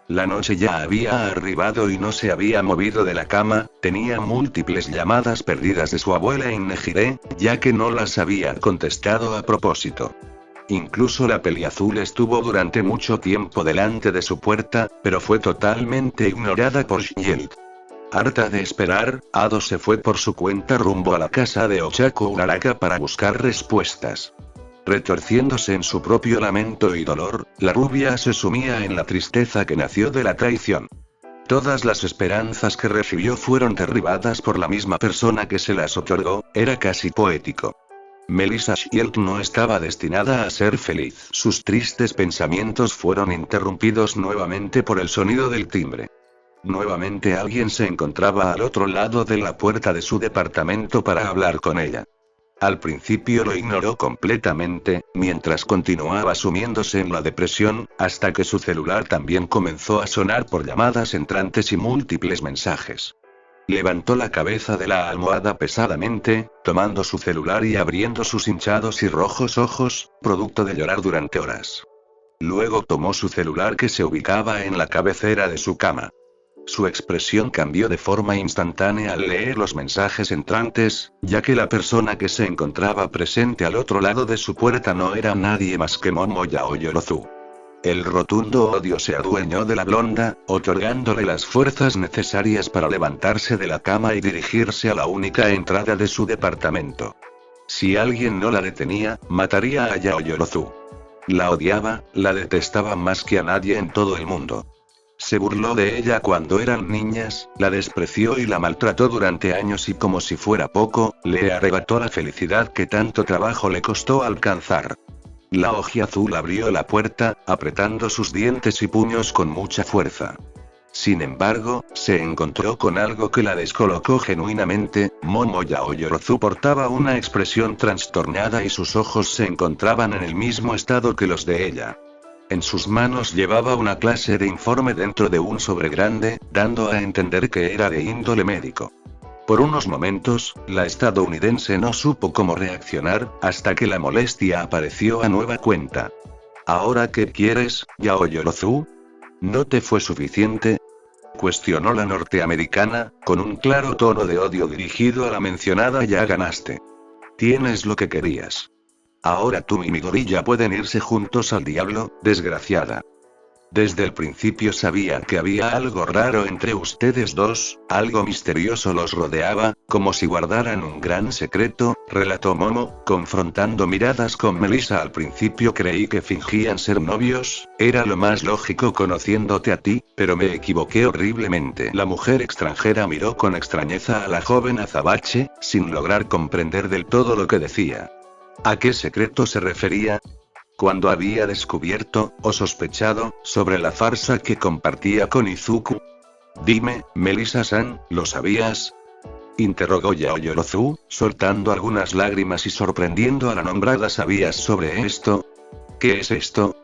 La noche ya había arribado y no se había movido de la cama. Tenía múltiples llamadas perdidas de su abuela en Nejire, ya que no las había contestado a propósito. Incluso la peliazul estuvo durante mucho tiempo delante de su puerta, pero fue totalmente ignorada por Shield. Harta de esperar, Ado se fue por su cuenta rumbo a la casa de Ochako Uraraka para buscar respuestas. Retorciéndose en su propio lamento y dolor, la rubia se sumía en la tristeza que nació de la traición. Todas las esperanzas que recibió fueron derribadas por la misma persona que se las otorgó. Era casi poético. Melissa Shield no estaba destinada a ser feliz. Sus tristes pensamientos fueron interrumpidos nuevamente por el sonido del timbre. Nuevamente alguien se encontraba al otro lado de la puerta de su departamento para hablar con ella. Al principio lo ignoró completamente, mientras continuaba sumiéndose en la depresión, hasta que su celular también comenzó a sonar por llamadas entrantes y múltiples mensajes. Levantó la cabeza de la almohada pesadamente, tomando su celular y abriendo sus hinchados y rojos ojos, producto de llorar durante horas. Luego tomó su celular que se ubicaba en la cabecera de su cama. Su expresión cambió de forma instantánea al leer los mensajes entrantes, ya que la persona que se encontraba presente al otro lado de su puerta no era nadie más que Momo Yaoyorozu. El rotundo odio se adueñó de la blonda, otorgándole las fuerzas necesarias para levantarse de la cama y dirigirse a la única entrada de su departamento. Si alguien no la detenía, mataría a Yao Yorozu. La odiaba, la detestaba más que a nadie en todo el mundo. Se burló de ella cuando eran niñas, la despreció y la maltrató durante años y como si fuera poco, le arrebató la felicidad que tanto trabajo le costó alcanzar. La Ojiazul abrió la puerta, apretando sus dientes y puños con mucha fuerza. Sin embargo, se encontró con algo que la descolocó genuinamente. Momo Yao Yorozu portaba una expresión trastornada y sus ojos se encontraban en el mismo estado que los de ella. En sus manos llevaba una clase de informe dentro de un sobre grande, dando a entender que era de índole médico. Por unos momentos, la estadounidense no supo cómo reaccionar, hasta que la molestia apareció a nueva cuenta. ¿Ahora qué quieres, Yao Yorozu? ¿No te fue suficiente?, cuestionó la norteamericana, con un claro tono de odio dirigido a la mencionada. Ya ganaste. Tienes lo que querías. Ahora tú y Midori ya pueden irse juntos al diablo, desgraciada. Desde el principio sabía que había algo raro entre ustedes dos, algo misterioso los rodeaba, como si guardaran un gran secreto, relató Momo, confrontando miradas con Melissa. Al principio creí que fingían ser novios, era lo más lógico conociéndote a ti, pero me equivoqué horriblemente. La mujer extranjera miró con extrañeza a la joven azabache, sin lograr comprender del todo lo que decía. ¿A qué secreto se refería? Cuando había descubierto, o sospechado, sobre la farsa que compartía con Izuku. Dime, Melissa-san, ¿lo sabías?, interrogó Yao Yorozu, soltando algunas lágrimas y sorprendiendo a la nombrada. ¿Sabías sobre esto? ¿Qué es esto?,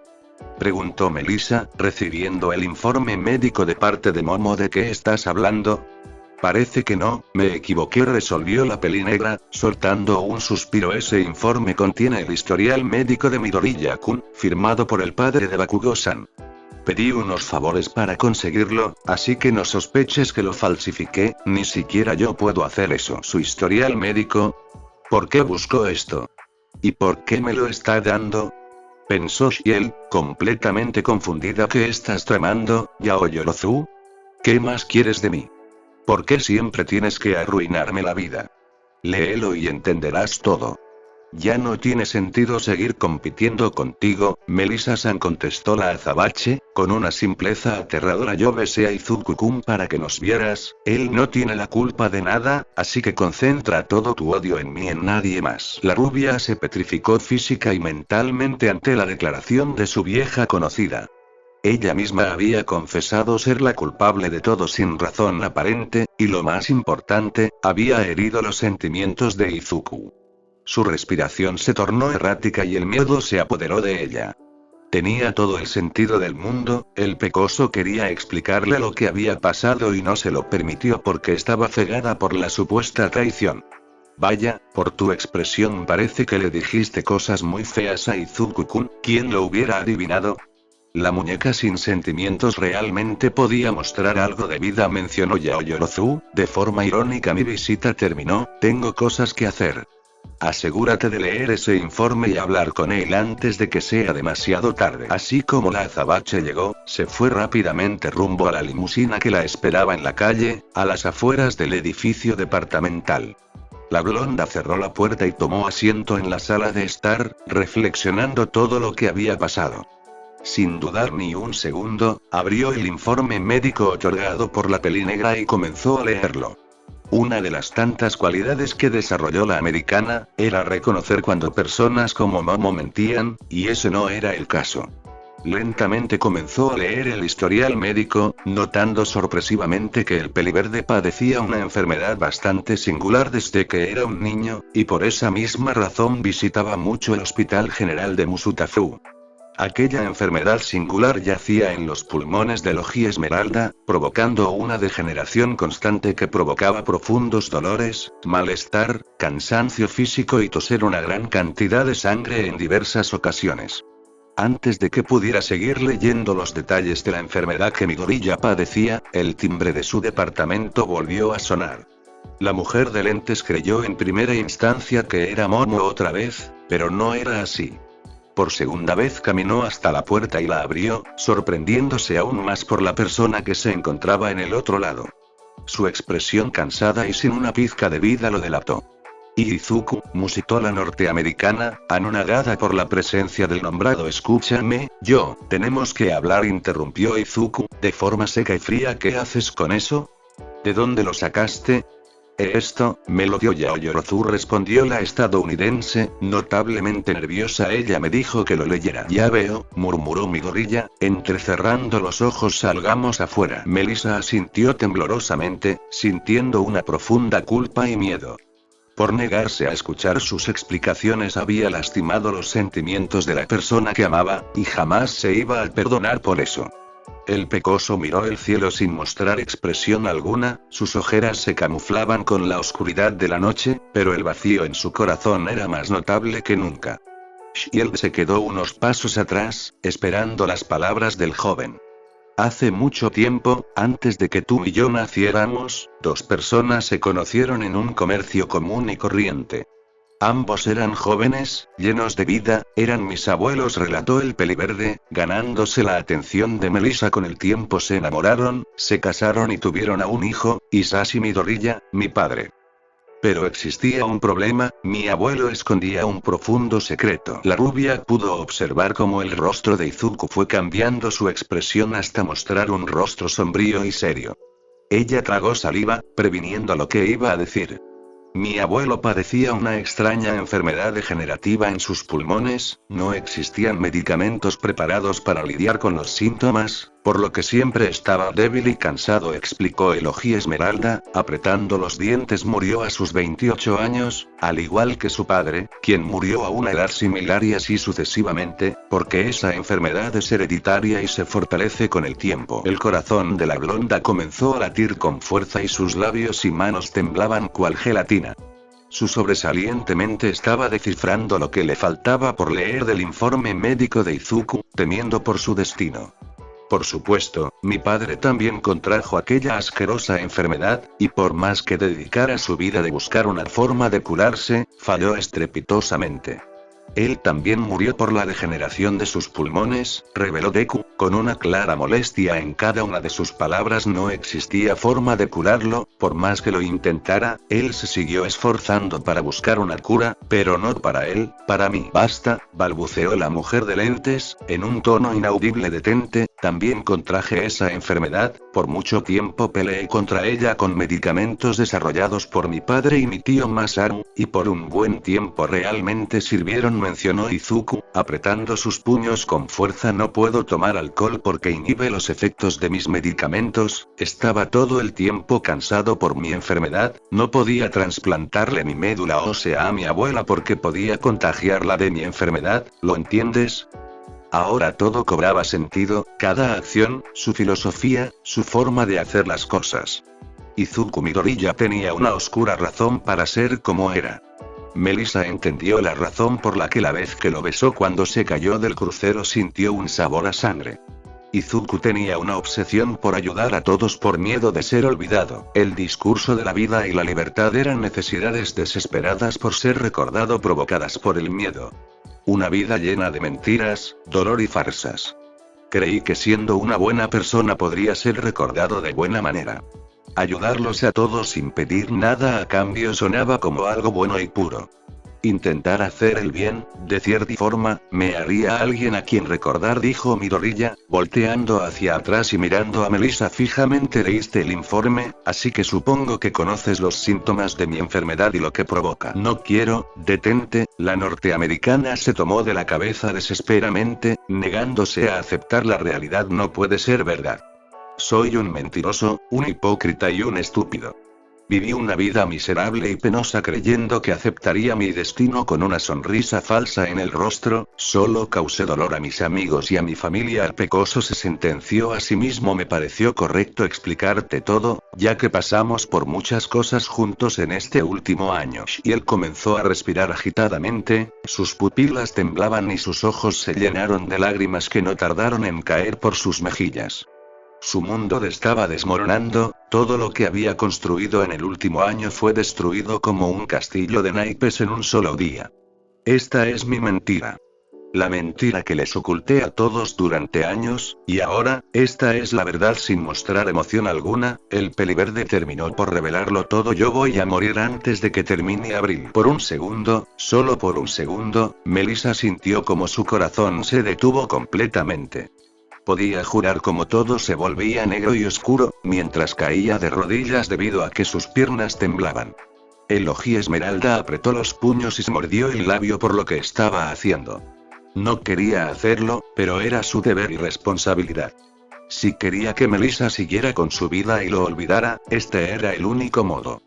preguntó Melissa, recibiendo el informe médico de parte de Momo. ¿De qué estás hablando? Parece que no, me equivoqué, resolvió la pelinegra, soltando un suspiro. Ese informe contiene el historial médico de Midoriya-kun, firmado por el padre de Bakugo-san. Pedí unos favores para conseguirlo, así que no sospeches que lo falsifiqué, ni siquiera yo puedo hacer eso. ¿Su historial médico? ¿Por qué buscó esto? ¿Y por qué me lo está dando?, pensó Shiel, completamente confundida. ¿Qué estás tramando, Yao Yorozu? ¿Qué más quieres de mí? ¿Por qué siempre tienes que arruinarme la vida? Léelo y entenderás todo. Ya no tiene sentido seguir compitiendo contigo, Melissa-san, contestó la azabache, con una simpleza aterradora. Yo besé a Izuku-kun para que nos vieras, él no tiene la culpa de nada, así que concentra todo tu odio en mí y en nadie más. La rubia se petrificó física y mentalmente ante la declaración de su vieja conocida. Ella misma había confesado ser la culpable de todo sin razón aparente, y lo más importante, había herido los sentimientos de Izuku. Su respiración se tornó errática y el miedo se apoderó de ella. Tenía todo el sentido del mundo, el pecoso quería explicarle lo que había pasado y no se lo permitió porque estaba cegada por la supuesta traición. Vaya, por tu expresión parece que le dijiste cosas muy feas a Izuku-kun, ¿quién lo hubiera adivinado? La muñeca sin sentimientos realmente podía mostrar algo de vida, mencionó Yao Yorozu, de forma irónica. Mi visita terminó, tengo cosas que hacer. Asegúrate de leer ese informe y hablar con él antes de que sea demasiado tarde. Así como la azabache llegó, se fue rápidamente rumbo a la limusina que la esperaba en la calle, a las afueras del edificio departamental. La blonda cerró la puerta y tomó asiento en la sala de estar, reflexionando todo lo que había pasado. Sin dudar ni un segundo, abrió el informe médico otorgado por la pelinegra y comenzó a leerlo. Una de las tantas cualidades que desarrolló la americana, era reconocer cuando personas como Momo mentían, y ese no era el caso. Lentamente comenzó a leer el historial médico, notando sorpresivamente que el peliverde padecía una enfermedad bastante singular desde que era un niño, y por esa misma razón visitaba mucho el Hospital General de Musutafu. Aquella enfermedad singular yacía en los pulmones del Oji Esmeralda, provocando una degeneración constante que provocaba profundos dolores, malestar, cansancio físico y toser una gran cantidad de sangre en diversas ocasiones. Antes de que pudiera seguir leyendo los detalles de la enfermedad que Midoriya padecía, el timbre de su departamento volvió a sonar. La mujer de lentes creyó en primera instancia que era Momo otra vez, pero no era así. Por segunda vez caminó hasta la puerta y la abrió, sorprendiéndose aún más por la persona que se encontraba en el otro lado. Su expresión cansada y sin una pizca de vida lo delató. Izuku, musitó la norteamericana, anonadada por la presencia del nombrado. Escúchame, tenemos que hablar, interrumpió Izuku, de forma seca y fría. ¿Qué haces con eso? ¿De dónde lo sacaste? Esto, me lo dio Yaoyorozu, respondió la estadounidense, notablemente nerviosa. Ella me dijo que lo leyera. Ya veo, murmuró Midoriya, entrecerrando los ojos. Salgamos afuera. Melissa asintió temblorosamente, sintiendo una profunda culpa y miedo. Por negarse a escuchar sus explicaciones había lastimado los sentimientos de la persona que amaba, y jamás se iba a perdonar por eso. El pecoso miró el cielo sin mostrar expresión alguna, sus ojeras se camuflaban con la oscuridad de la noche, pero el vacío en su corazón era más notable que nunca. Shield se quedó unos pasos atrás, esperando las palabras del joven. Hace mucho tiempo, antes de que tú y yo naciéramos, dos personas se conocieron en un comercio común y corriente. Ambos eran jóvenes, llenos de vida, eran mis abuelos, relató el peliverde, ganándose la atención de Melissa. Con el tiempo se enamoraron, se casaron y tuvieron a un hijo, Hisashi Midoriya, mi padre. Pero existía un problema, mi abuelo escondía un profundo secreto. La rubia pudo observar cómo el rostro de Izuku fue cambiando su expresión hasta mostrar un rostro sombrío y serio. Ella tragó saliva, previniendo lo que iba a decir. Mi abuelo padecía una extraña enfermedad degenerativa en sus pulmones, no existían medicamentos preparados para lidiar con los síntomas, por lo que siempre estaba débil y cansado, explicó el Oji Esmeralda, apretando los dientes. Murió a sus 28 años, al igual que su padre, quien murió a una edad similar, y así sucesivamente, porque esa enfermedad es hereditaria y se fortalece con el tiempo. El corazón de la blonda comenzó a latir con fuerza y sus labios y manos temblaban cual gelatina. Su sobresaliente mente estaba descifrando lo que le faltaba por leer del informe médico de Izuku, temiendo por su destino. Por supuesto, mi padre también contrajo aquella asquerosa enfermedad, y por más que dedicara su vida de buscar una forma de curarse, falló estrepitosamente. Él también murió por la degeneración de sus pulmones, reveló Deku, con una clara molestia en cada una de sus palabras. No existía forma de curarlo, por más que lo intentara, él se siguió esforzando para buscar una cura, pero no para él, para mí. Basta, balbuceó la mujer de lentes, en un tono inaudible. Detente, también contraje esa enfermedad, por mucho tiempo peleé contra ella con medicamentos desarrollados por mi padre y mi tío Masaru, y por un buen tiempo realmente sirvieron, mencionó Izuku, apretando sus puños con fuerza. No puedo tomar alcohol porque inhibe los efectos de mis medicamentos, estaba todo el tiempo cansado por mi enfermedad, no podía trasplantarle mi médula ósea a mi abuela porque podía contagiarla de mi enfermedad, ¿lo entiendes? Ahora todo cobraba sentido, cada acción, su filosofía, su forma de hacer las cosas. Izuku Midoriya tenía una oscura razón para ser como era. Melissa entendió la razón por la que la vez que lo besó cuando se cayó del crucero sintió un sabor a sangre. Izuku tenía una obsesión por ayudar a todos por miedo de ser olvidado. El discurso de la vida y la libertad eran necesidades desesperadas por ser recordado, provocadas por el miedo. Una vida llena de mentiras, dolor y farsas. Creí que siendo una buena persona podría ser recordado de buena manera. Ayudarlos a todos sin pedir nada a cambio sonaba como algo bueno y puro. Intentar hacer el bien, de cierta forma, me haría alguien a quien recordar, dijo Midoriya, volteando hacia atrás y mirando a Melissa fijamente. Leíste el informe, así que supongo que conoces los síntomas de mi enfermedad y lo que provoca. No quiero, detente, la norteamericana se tomó de la cabeza desesperadamente, negándose a aceptar la realidad. No puede ser verdad. Soy un mentiroso, un hipócrita y un estúpido. Viví una vida miserable y penosa creyendo que aceptaría mi destino con una sonrisa falsa en el rostro, solo causé dolor a mis amigos y a mi familia. El pecoso se sentenció a sí mismo. Me pareció correcto explicarte todo, ya que pasamos por muchas cosas juntos en este último año. Y él comenzó a respirar agitadamente, sus pupilas temblaban y sus ojos se llenaron de lágrimas que no tardaron en caer por sus mejillas. Su mundo estaba desmoronando, todo lo que había construido en el último año fue destruido como un castillo de naipes en un solo día. Esta es mi mentira. La mentira que les oculté a todos durante años, y ahora, esta es la verdad sin mostrar emoción alguna, el peliverde terminó por revelarlo todo. Yo voy a morir antes de que termine abril. Por un segundo, solo por un segundo, Melissa sintió como su corazón se detuvo completamente. Podía jurar como todo se volvía negro y oscuro, mientras caía de rodillas debido a que sus piernas temblaban. Elogi Esmeralda apretó los puños y se mordió el labio por lo que estaba haciendo. No quería hacerlo, pero era su deber y responsabilidad. Si quería que Melissa siguiera con su vida y lo olvidara, este era el único modo.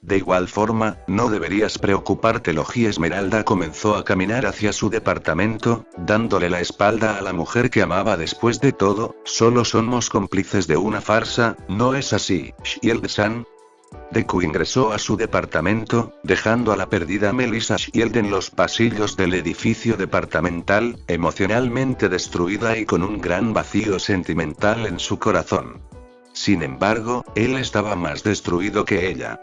De igual forma, no deberías preocuparte. Elogi Esmeralda comenzó a caminar hacia su departamento, dándole la espalda a la mujer que amaba. Después de todo, solo somos cómplices de una farsa, ¿no es así, Shield-san? Deku ingresó a su departamento, dejando a la perdida Melissa Shield en los pasillos del edificio departamental, emocionalmente destruida y con un gran vacío sentimental en su corazón. Sin embargo, él estaba más destruido que ella.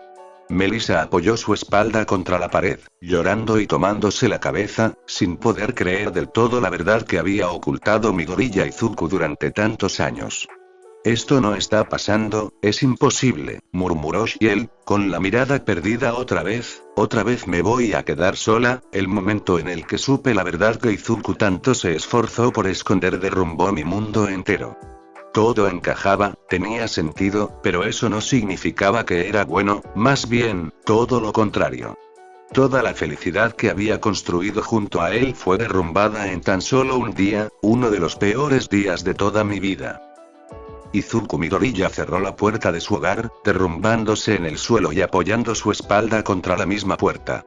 Melissa apoyó su espalda contra la pared, llorando y tomándose la cabeza, sin poder creer del todo la verdad que había ocultado Midoriya Izuku durante tantos años. Esto no está pasando, es imposible, murmuró Shield, con la mirada perdida otra vez me voy a quedar sola. El momento en el que supe la verdad que Izuku tanto se esforzó por esconder derrumbó mi mundo entero. Todo encajaba, tenía sentido, pero eso no significaba que era bueno, más bien, todo lo contrario. Toda la felicidad que había construido junto a él fue derrumbada en tan solo un día, uno de los peores días de toda mi vida. Izuku Midoriya cerró la puerta de su hogar, derrumbándose en el suelo y apoyando su espalda contra la misma puerta.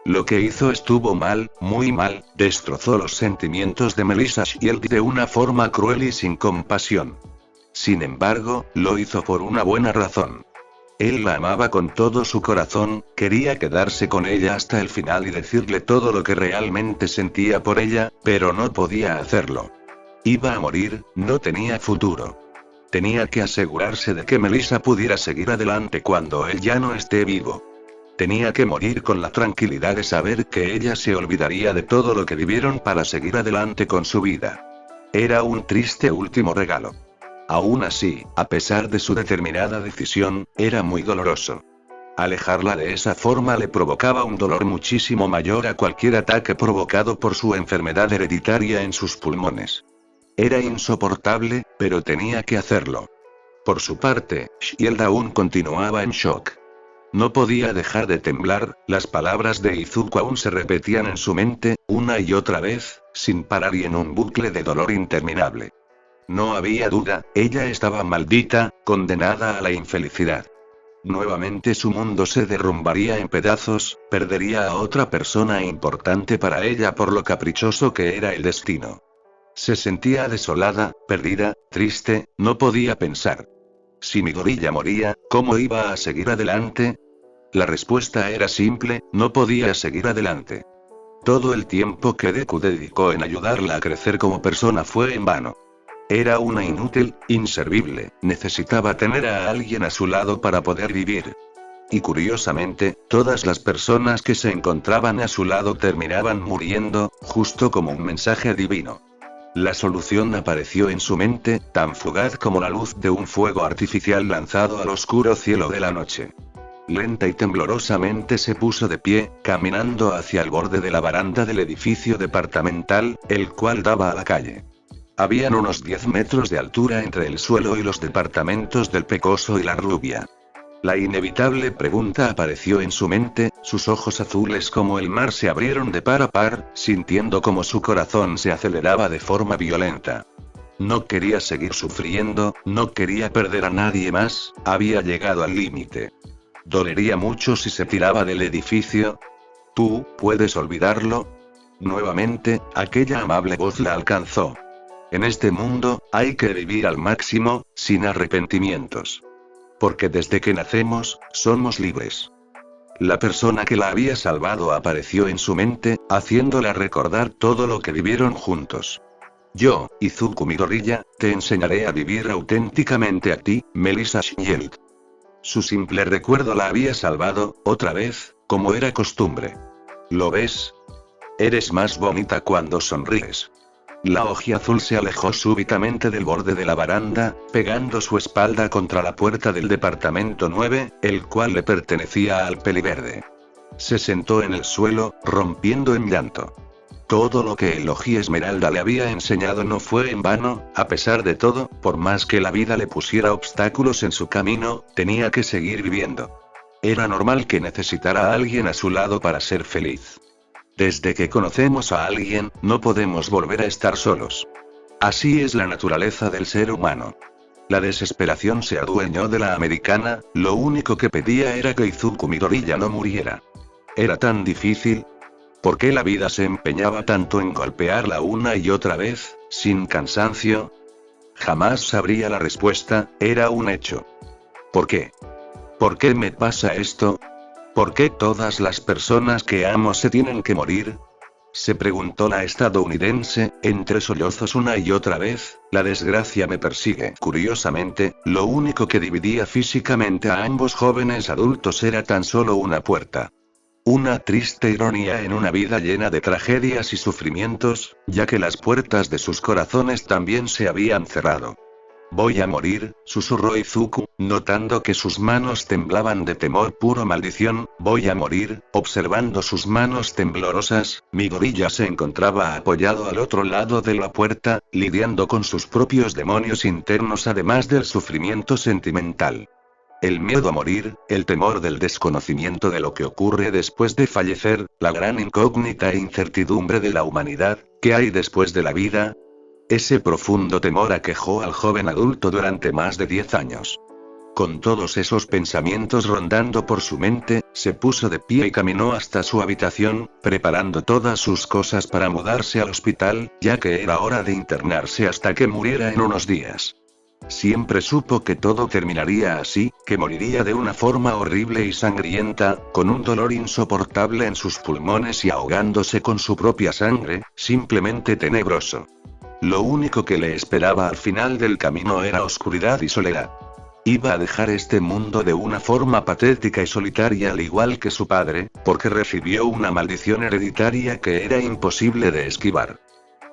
Lo que hizo estuvo mal, muy mal, destrozó los sentimientos de Melissa Shield de una forma cruel y sin compasión. Sin embargo, lo hizo por una buena razón. Él la amaba con todo su corazón, quería quedarse con ella hasta el final y decirle todo lo que realmente sentía por ella, pero no podía hacerlo. Iba a morir, no tenía futuro. Tenía que asegurarse de que Melissa pudiera seguir adelante cuando él ya no esté vivo. Tenía que morir con la tranquilidad de saber que ella se olvidaría de todo lo que vivieron para seguir adelante con su vida. Era un triste último regalo. Aún así, a pesar de su determinada decisión, era muy doloroso. Alejarla de esa forma le provocaba un dolor muchísimo mayor a cualquier ataque provocado por su enfermedad hereditaria en sus pulmones. Era insoportable, pero tenía que hacerlo. Por su parte, Shield aún continuaba en shock. No podía dejar de temblar, las palabras de Izuku aún se repetían en su mente, una y otra vez, sin parar y en un bucle de dolor interminable. No había duda, ella estaba maldita, condenada a la infelicidad. Nuevamente su mundo se derrumbaría en pedazos, perdería a otra persona importante para ella por lo caprichoso que era el destino. Se sentía desolada, perdida, triste, no podía pensar. Si Midoriya moría, ¿cómo iba a seguir adelante? La respuesta era simple, no podía seguir adelante. Todo el tiempo que Deku dedicó en ayudarla a crecer como persona fue en vano. Era una inútil, inservible, necesitaba tener a alguien a su lado para poder vivir. Y curiosamente, todas las personas que se encontraban a su lado terminaban muriendo, justo como un mensaje divino. La solución apareció en su mente, tan fugaz como la luz de un fuego artificial lanzado al oscuro cielo de la noche. Lenta y temblorosamente se puso de pie, caminando hacia el borde de la baranda del edificio departamental, el cual daba a la calle. Habían unos 10 metros de altura entre el suelo y los departamentos del Pecoso y la Rubia. La inevitable pregunta apareció en su mente, sus ojos azules como el mar se abrieron de par a par, sintiendo como su corazón se aceleraba de forma violenta. No quería seguir sufriendo, no quería perder a nadie más, había llegado al límite. ¿Dolería mucho si se tiraba del edificio? ¿Tú puedes olvidarlo? Nuevamente, aquella amable voz la alcanzó. En este mundo, hay que vivir al máximo, sin arrepentimientos. Porque desde que nacemos, somos libres. La persona que la había salvado apareció en su mente, haciéndola recordar todo lo que vivieron juntos. Yo, Izuku Midoriya, te enseñaré a vivir auténticamente a ti, Melissa Shield. Su simple recuerdo la había salvado, otra vez, como era costumbre. ¿Lo ves? Eres más bonita cuando sonríes. La ojiazul se alejó súbitamente del borde de la baranda, pegando su espalda contra la puerta del departamento 9, el cual le pertenecía al peliverde. Se sentó en el suelo, rompiendo en llanto. Todo lo que el Oji Esmeralda le había enseñado no fue en vano, a pesar de todo, por más que la vida le pusiera obstáculos en su camino, tenía que seguir viviendo. Era normal que necesitara a alguien a su lado para ser feliz. Desde que conocemos a alguien, no podemos volver a estar solos. Así es la naturaleza del ser humano. La desesperación se adueñó de la americana, lo único que pedía era que Izuku Midoriya no muriera. ¿Era tan difícil? ¿Por qué la vida se empeñaba tanto en golpearla una y otra vez, sin cansancio? Jamás sabría la respuesta, era un hecho. ¿Por qué? ¿Por qué me pasa esto? ¿Por qué todas las personas que amo se tienen que morir? Se preguntó la estadounidense, entre sollozos una y otra vez. La desgracia me persigue. Curiosamente, lo único que dividía físicamente a ambos jóvenes adultos era tan solo una puerta. Una triste ironía en una vida llena de tragedias y sufrimientos, ya que las puertas de sus corazones también se habían cerrado. Voy a morir, susurró Izuku, notando que sus manos temblaban de temor. Puro maldición, voy a morir. Observando sus manos temblorosas, Midoriya se encontraba apoyado al otro lado de la puerta, lidiando con sus propios demonios internos además del sufrimiento sentimental. El miedo a morir, el temor del desconocimiento de lo que ocurre después de fallecer, la gran incógnita e incertidumbre de la humanidad, ¿qué hay después de la vida? Ese profundo temor aquejó al joven adulto durante más de 10 años. Con todos esos pensamientos rondando por su mente, se puso de pie y caminó hasta su habitación, preparando todas sus cosas para mudarse al hospital, ya que era hora de internarse hasta que muriera en unos días. Siempre supo que todo terminaría así, que moriría de una forma horrible y sangrienta, con un dolor insoportable en sus pulmones y ahogándose con su propia sangre, simplemente tenebroso. Lo único que le esperaba al final del camino era oscuridad y soledad. Iba a dejar este mundo de una forma patética y solitaria al igual que su padre, porque recibió una maldición hereditaria que era imposible de esquivar.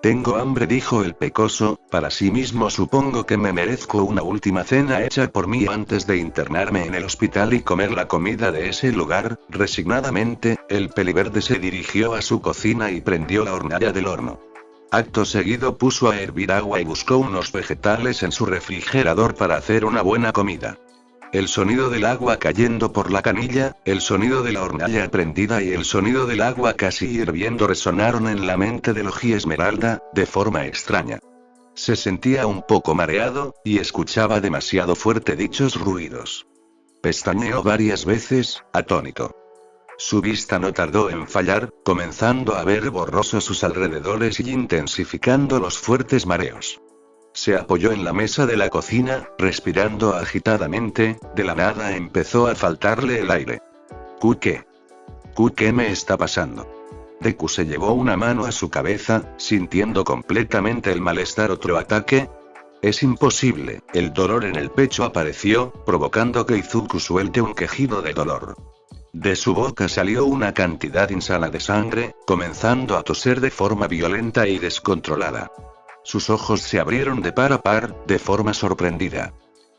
Tengo hambre, dijo el pecoso, para sí mismo. Supongo que me merezco una última cena hecha por mí antes de internarme en el hospital y comer la comida de ese lugar. Resignadamente, el peliverde se dirigió a su cocina y prendió la hornalla del horno. Acto seguido puso a hervir agua y buscó unos vegetales en su refrigerador para hacer una buena comida. El sonido del agua cayendo por la canilla, el sonido de la hornalla prendida y el sonido del agua casi hirviendo resonaron en la mente del Oji Esmeralda, de forma extraña. Se sentía un poco mareado, y escuchaba demasiado fuerte dichos ruidos. Pestañeó varias veces, atónito. Su vista no tardó en fallar, comenzando a ver borrosos sus alrededores y intensificando los fuertes mareos. Se apoyó en la mesa de la cocina, respirando agitadamente. De la nada empezó a faltarle el aire. ¿Qué? ¿Qué me está pasando? Deku se llevó una mano a su cabeza, sintiendo completamente el malestar. ¿Otro ataque? Es imposible. El dolor en el pecho apareció, provocando que Izuku suelte un quejido de dolor. De su boca salió una cantidad insana de sangre, comenzando a toser de forma violenta y descontrolada. Sus ojos se abrieron de par a par, de forma sorprendida.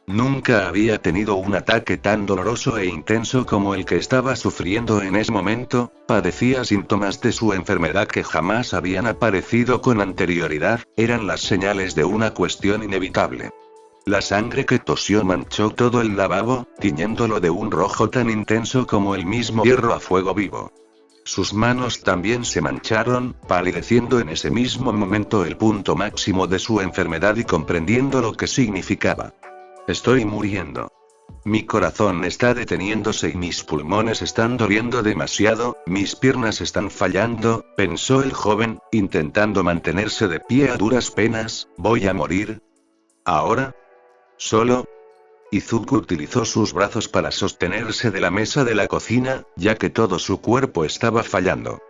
Nunca había tenido un ataque tan doloroso e intenso como el que estaba sufriendo en ese momento. Padecía síntomas de su enfermedad que jamás habían aparecido con anterioridad, eran las señales de una cuestión inevitable. La sangre que tosió manchó todo el lavabo, tiñéndolo de un rojo tan intenso como el mismo hierro a fuego vivo. Sus manos también se mancharon, palideciendo en ese mismo momento el punto máximo de su enfermedad y comprendiendo lo que significaba. Estoy muriendo. Mi corazón está deteniéndose y mis pulmones están doliendo demasiado, mis piernas están fallando, pensó el joven, intentando mantenerse de pie a duras penas. ¿Voy a morir? ¿Ahora? ¿Solo? Izuku utilizó sus brazos para sostenerse de la mesa de la cocina, ya que todo su cuerpo estaba fallando.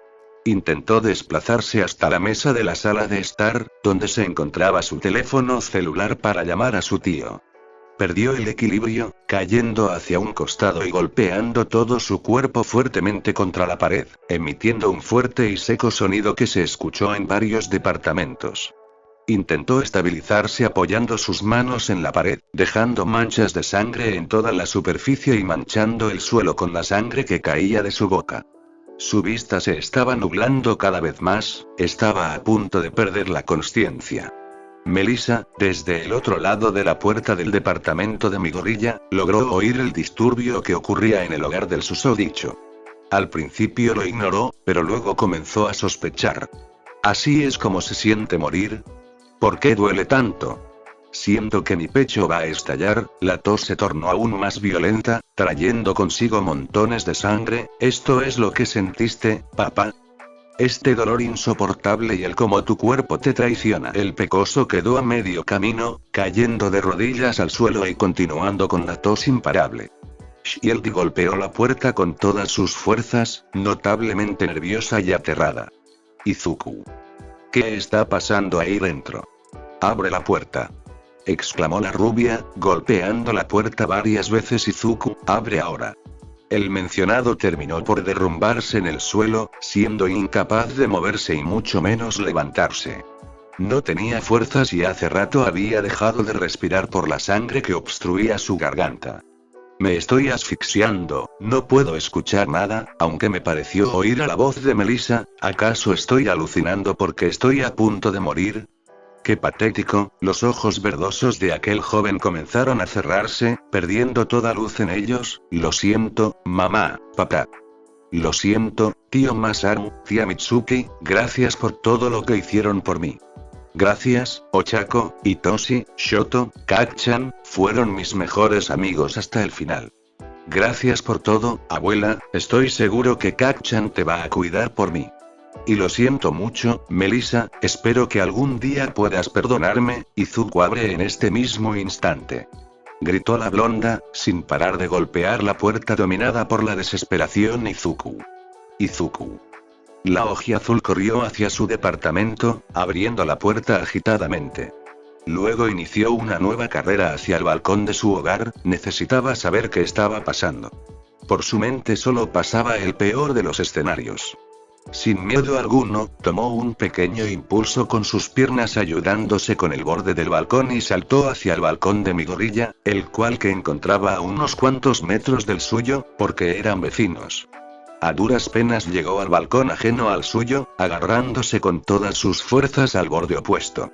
Intentó desplazarse hasta la mesa de la sala de estar, donde se encontraba su teléfono celular para llamar a su tío. Perdió el equilibrio, cayendo hacia un costado y golpeando todo su cuerpo fuertemente contra la pared, emitiendo un fuerte y seco sonido que se escuchó en varios departamentos. Intentó estabilizarse apoyando sus manos en la pared, dejando manchas de sangre en toda la superficie y manchando el suelo con la sangre que caía de su boca. Su vista se estaba nublando cada vez más, estaba a punto de perder la consciencia. Melissa, desde el otro lado de la puerta del departamento de mi gorilla, logró oír el disturbio que ocurría en el hogar del susodicho. Al principio lo ignoró, pero luego comenzó a sospechar. ¿Así es como se siente morir? ¿Por qué duele tanto? Siento que mi pecho va a estallar. La tos se tornó aún más violenta, trayendo consigo montones de sangre. ¿Esto es lo que sentiste, papá? Este dolor insoportable y el cómo tu cuerpo te traiciona. El pecoso quedó a medio camino, cayendo de rodillas al suelo y continuando con la tos imparable. Shield golpeó la puerta con todas sus fuerzas, notablemente nerviosa y aterrada. Izuku. ¿Qué está pasando ahí dentro? Abre la puerta. Exclamó la rubia, golpeando la puerta varias veces. Izuku, abre ahora. El mencionado terminó por derrumbarse en el suelo, siendo incapaz de moverse y mucho menos levantarse. No tenía fuerzas y hace rato había dejado de respirar por la sangre que obstruía su garganta. Me estoy asfixiando, no puedo escuchar nada, aunque me pareció oír a la voz de Melissa. ¿Acaso estoy alucinando porque estoy a punto de morir? Qué patético. Los ojos verdosos de aquel joven comenzaron a cerrarse, perdiendo toda luz en ellos. Lo siento, mamá, papá. Lo siento, tío Masaru, tía Mitsuki, gracias por todo lo que hicieron por mí. Gracias, Ochako, Itoshi, Shoto, Kak-chan, fueron mis mejores amigos hasta el final. Gracias por todo, abuela, estoy seguro que Kak-chan te va a cuidar por mí. Y lo siento mucho, Melissa, espero que algún día puedas perdonarme. Izuku, abre en este mismo instante. Gritó la blonda, sin parar de golpear la puerta dominada por la desesperación. Izuku. Izuku. La ojiazul corrió hacia su departamento, abriendo la puerta agitadamente. Luego inició una nueva carrera hacia el balcón de su hogar. Necesitaba saber qué estaba pasando. Por su mente solo pasaba el peor de los escenarios. Sin miedo alguno, tomó un pequeño impulso con sus piernas ayudándose con el borde del balcón y saltó hacia el balcón de mi gorilla, el cual que encontraba a unos cuantos metros del suyo, porque eran vecinos. A duras penas llegó al balcón ajeno al suyo, agarrándose con todas sus fuerzas al borde opuesto.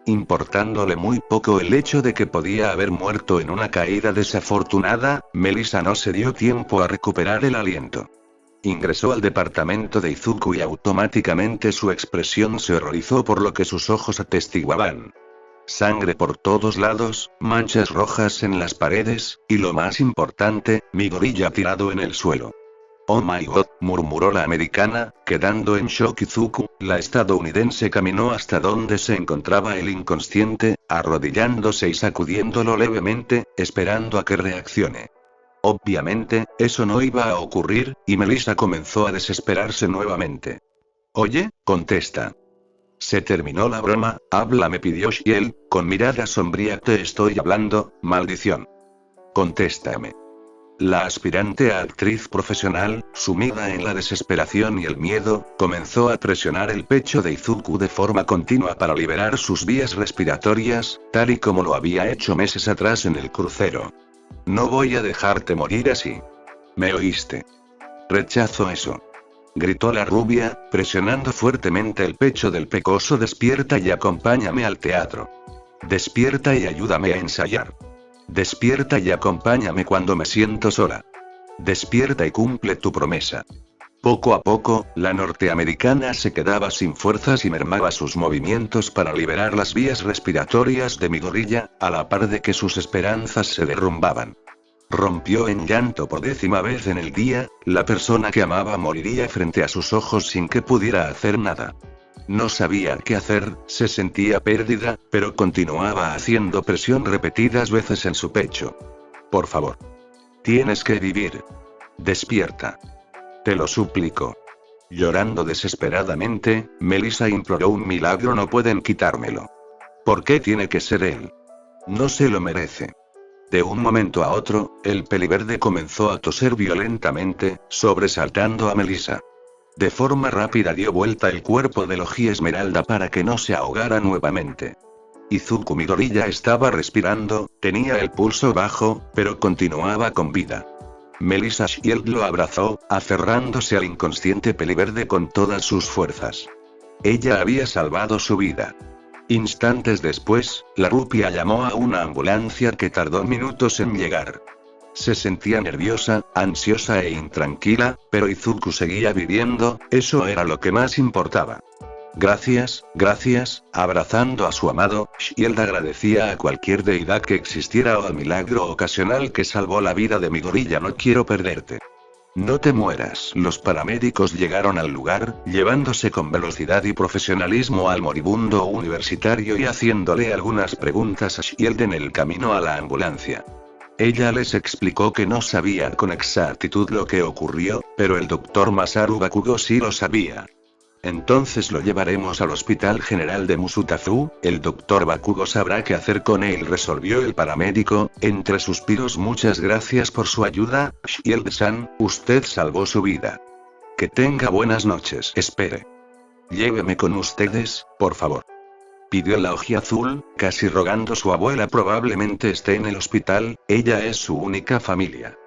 Importándole muy poco el hecho de que podía haber muerto en una caída desafortunada, Melissa no se dio tiempo a recuperar el aliento. Ingresó al departamento de Izuku y automáticamente su expresión se horrorizó por lo que sus ojos atestiguaban. Sangre por todos lados, manchas rojas en las paredes, y lo más importante, mi gorilla tirado en el suelo. Oh my god, murmuró la americana, quedando en shock. Izuku, la estadounidense, caminó hasta donde se encontraba el inconsciente, arrodillándose y sacudiéndolo levemente, esperando a que reaccione. Obviamente, eso no iba a ocurrir, y Melissa comenzó a desesperarse nuevamente. Oye, contesta. Se terminó la broma, habla, me pidió Shiel, con mirada sombría. Te estoy hablando, maldición. Contéstame. La aspirante a actriz profesional, sumida en la desesperación y el miedo, comenzó a presionar el pecho de Izuku de forma continua para liberar sus vías respiratorias, tal y como lo había hecho meses atrás en el crucero. No voy a dejarte morir así. ¿Me oíste? Rechazo eso. Gritó la rubia, presionando fuertemente el pecho del pecoso. Despierta y acompáñame al teatro. Despierta y ayúdame a ensayar. Despierta y acompáñame cuando me siento sola. Despierta y cumple tu promesa. Poco a poco, la norteamericana se quedaba sin fuerzas y mermaba sus movimientos para liberar las vías respiratorias de mi gorilla, a la par de que sus esperanzas se derrumbaban. Rompió en llanto por 10ª vez en el día. La persona que amaba moriría frente a sus ojos sin que pudiera hacer nada. No sabía qué hacer, se sentía perdida, pero continuaba haciendo presión repetidas veces en su pecho. Por favor. Tienes que vivir. Despierta. Te lo suplico. Llorando desesperadamente, Melissa imploró un milagro. No pueden quitármelo. ¿Por qué tiene que ser él? No se lo merece. De un momento a otro, el peliverde comenzó a toser violentamente, sobresaltando a Melissa. De forma rápida dio vuelta el cuerpo de Logi Esmeralda para que no se ahogara nuevamente. Izuku Midoriya estaba respirando, tenía el pulso bajo, pero continuaba con vida. Melissa Shield lo abrazó, aferrándose al inconsciente peliverde con todas sus fuerzas. Ella había salvado su vida. Instantes después, la rupia llamó a una ambulancia que tardó minutos en llegar. Se sentía nerviosa, ansiosa e intranquila, pero Izuku seguía viviendo, eso era lo que más importaba. Gracias, gracias, abrazando a su amado, Shield agradecía a cualquier deidad que existiera o al milagro ocasional que salvó la vida de Midoriya. No quiero perderte. No te mueras. Los paramédicos llegaron al lugar, llevándose con velocidad y profesionalismo al moribundo universitario y haciéndole algunas preguntas a Shield en el camino a la ambulancia. Ella les explicó que no sabía con exactitud lo que ocurrió, pero el Dr. Masaru Bakugo sí lo sabía. Entonces lo llevaremos al Hospital General de Musutafu, el Dr. Bakugo sabrá qué hacer con él, resolvió el paramédico, entre suspiros. Muchas gracias por su ayuda, Shield-san, usted salvó su vida. Que tenga buenas noches. Espere. Lléveme con ustedes, por favor. Pidió la Oji Azul, casi rogando. Su abuela probablemente esté en el hospital, ella es su única familia.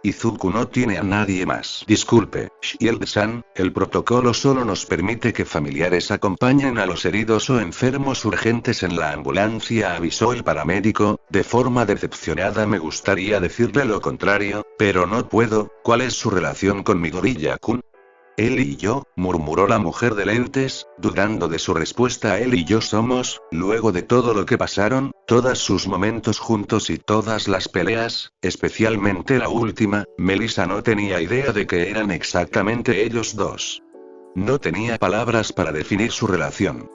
Izuku no tiene a nadie más. Disculpe, Shield-san, el protocolo solo nos permite que familiares acompañen a los heridos o enfermos urgentes en la ambulancia, avisó el paramédico, de forma decepcionada. Me gustaría decirle lo contrario, pero no puedo. ¿Cuál es su relación con Midoriya-kun? Él y yo, murmuró la mujer de lentes, dudando de su respuesta. Él y yo somos, luego de todo lo que pasaron, todos sus momentos juntos y todas las peleas, especialmente la última, Melissa no tenía idea de que eran exactamente ellos dos. No tenía palabras para definir su relación.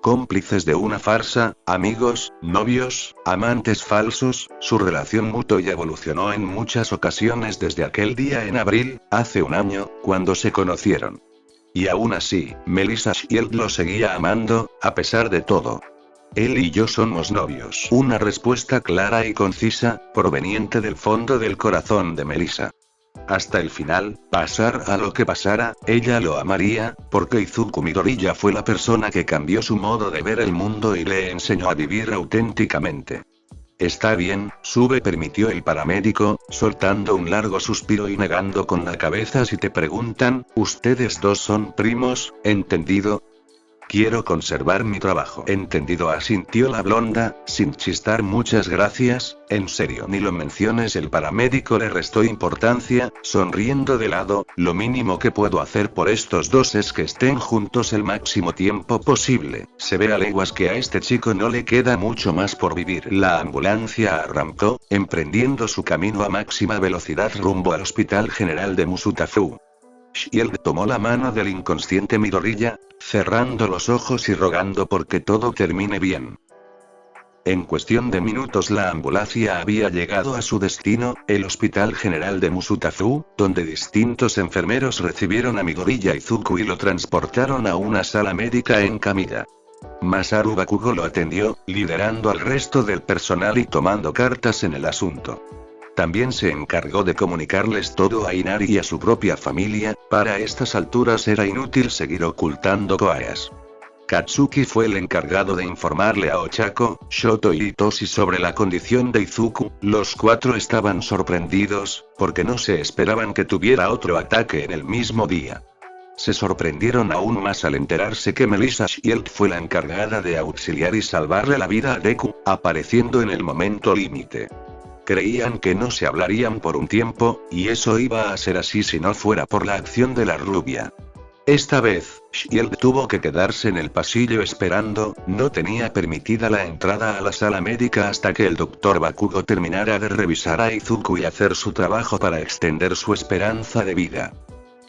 Cómplices de una farsa, amigos, novios, amantes falsos, su relación mutó y evolucionó en muchas ocasiones desde aquel día en abril, hace un año, cuando se conocieron. Y aún así, Melissa Shield lo seguía amando, a pesar de todo. Él y yo somos novios. Una respuesta clara y concisa, proveniente del fondo del corazón de Melissa. Hasta el final, pasara lo que pasara, ella lo amaría, porque Izuku Midoriya fue la persona que cambió su modo de ver el mundo y le enseñó a vivir auténticamente. Está bien, sube, permitió el paramédico, soltando un largo suspiro y negando con la cabeza. Si te preguntan, ustedes dos son primos, ¿entendido? Quiero conservar mi trabajo. Entendido, asintió la blonda, sin chistar. Muchas gracias, en serio. Ni lo menciones. El paramédico le restó importancia, sonriendo de lado. Lo mínimo que puedo hacer por estos dos es que estén juntos el máximo tiempo posible. Se ve a leguas que a este chico no le queda mucho más por vivir. La ambulancia arrancó, emprendiendo su camino a máxima velocidad rumbo al Hospital General de Musutafu. Shield tomó la mano del inconsciente Midoriya, cerrando los ojos y rogando porque todo termine bien. En cuestión de minutos la ambulancia había llegado a su destino, el Hospital General de Musutafu, donde distintos enfermeros recibieron a Midoriya Izuku y lo transportaron a una sala médica en camilla. Masaru Bakugo lo atendió, liderando al resto del personal y tomando cartas en el asunto. También se encargó de comunicarles todo a Inari y a su propia familia. Para estas alturas era inútil seguir ocultando cosas. Katsuki fue el encargado de informarle a Ochako, Shoto y Itoshi sobre la condición de Izuku. Los cuatro estaban sorprendidos, porque no se esperaban que tuviera otro ataque en el mismo día. Se sorprendieron aún más al enterarse que Melissa Shield fue la encargada de auxiliar y salvarle la vida a Deku, apareciendo en el momento límite. Creían que no se hablarían por un tiempo, y eso iba a ser así si no fuera por la acción de la rubia. Esta vez, Shield tuvo que quedarse en el pasillo esperando, no tenía permitida la entrada a la sala médica hasta que el Dr. Bakugo terminara de revisar a Izuku y hacer su trabajo para extender su esperanza de vida.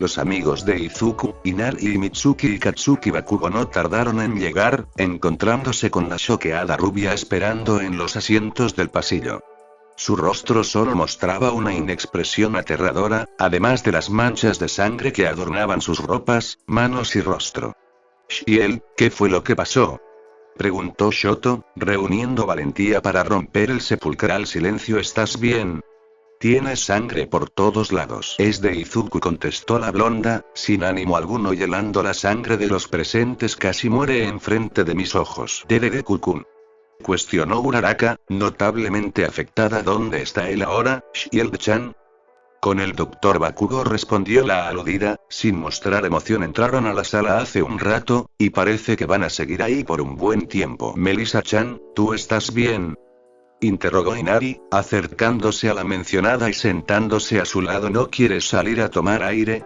Los amigos de Izuku, Inari y Mitsuki y Katsuki Bakugo no tardaron en llegar, encontrándose con la choqueada rubia esperando en los asientos del pasillo. Su rostro solo mostraba una inexpresión aterradora, además de las manchas de sangre que adornaban sus ropas, manos y rostro. Shield, ¿qué fue lo que pasó? Preguntó Shoto, reuniendo valentía para romper el sepulcral silencio. ¿Estás bien? Tienes sangre por todos lados. Es de Izuku, contestó la blonda, sin ánimo alguno y helando la sangre de los presentes. Casi muere enfrente de mis ojos. Deku-kun, cuestionó Uraraka, notablemente afectada. ¿Dónde está él ahora, Shield-chan? Con el Dr. Bakugo, respondió la aludida, sin mostrar emoción. Entraron a la sala hace un rato, y parece que van a seguir ahí por un buen tiempo. Melissa-chan, ¿tú estás bien?, interrogó Inari, acercándose a la mencionada y sentándose a su lado. ¿No quieres salir a tomar aire?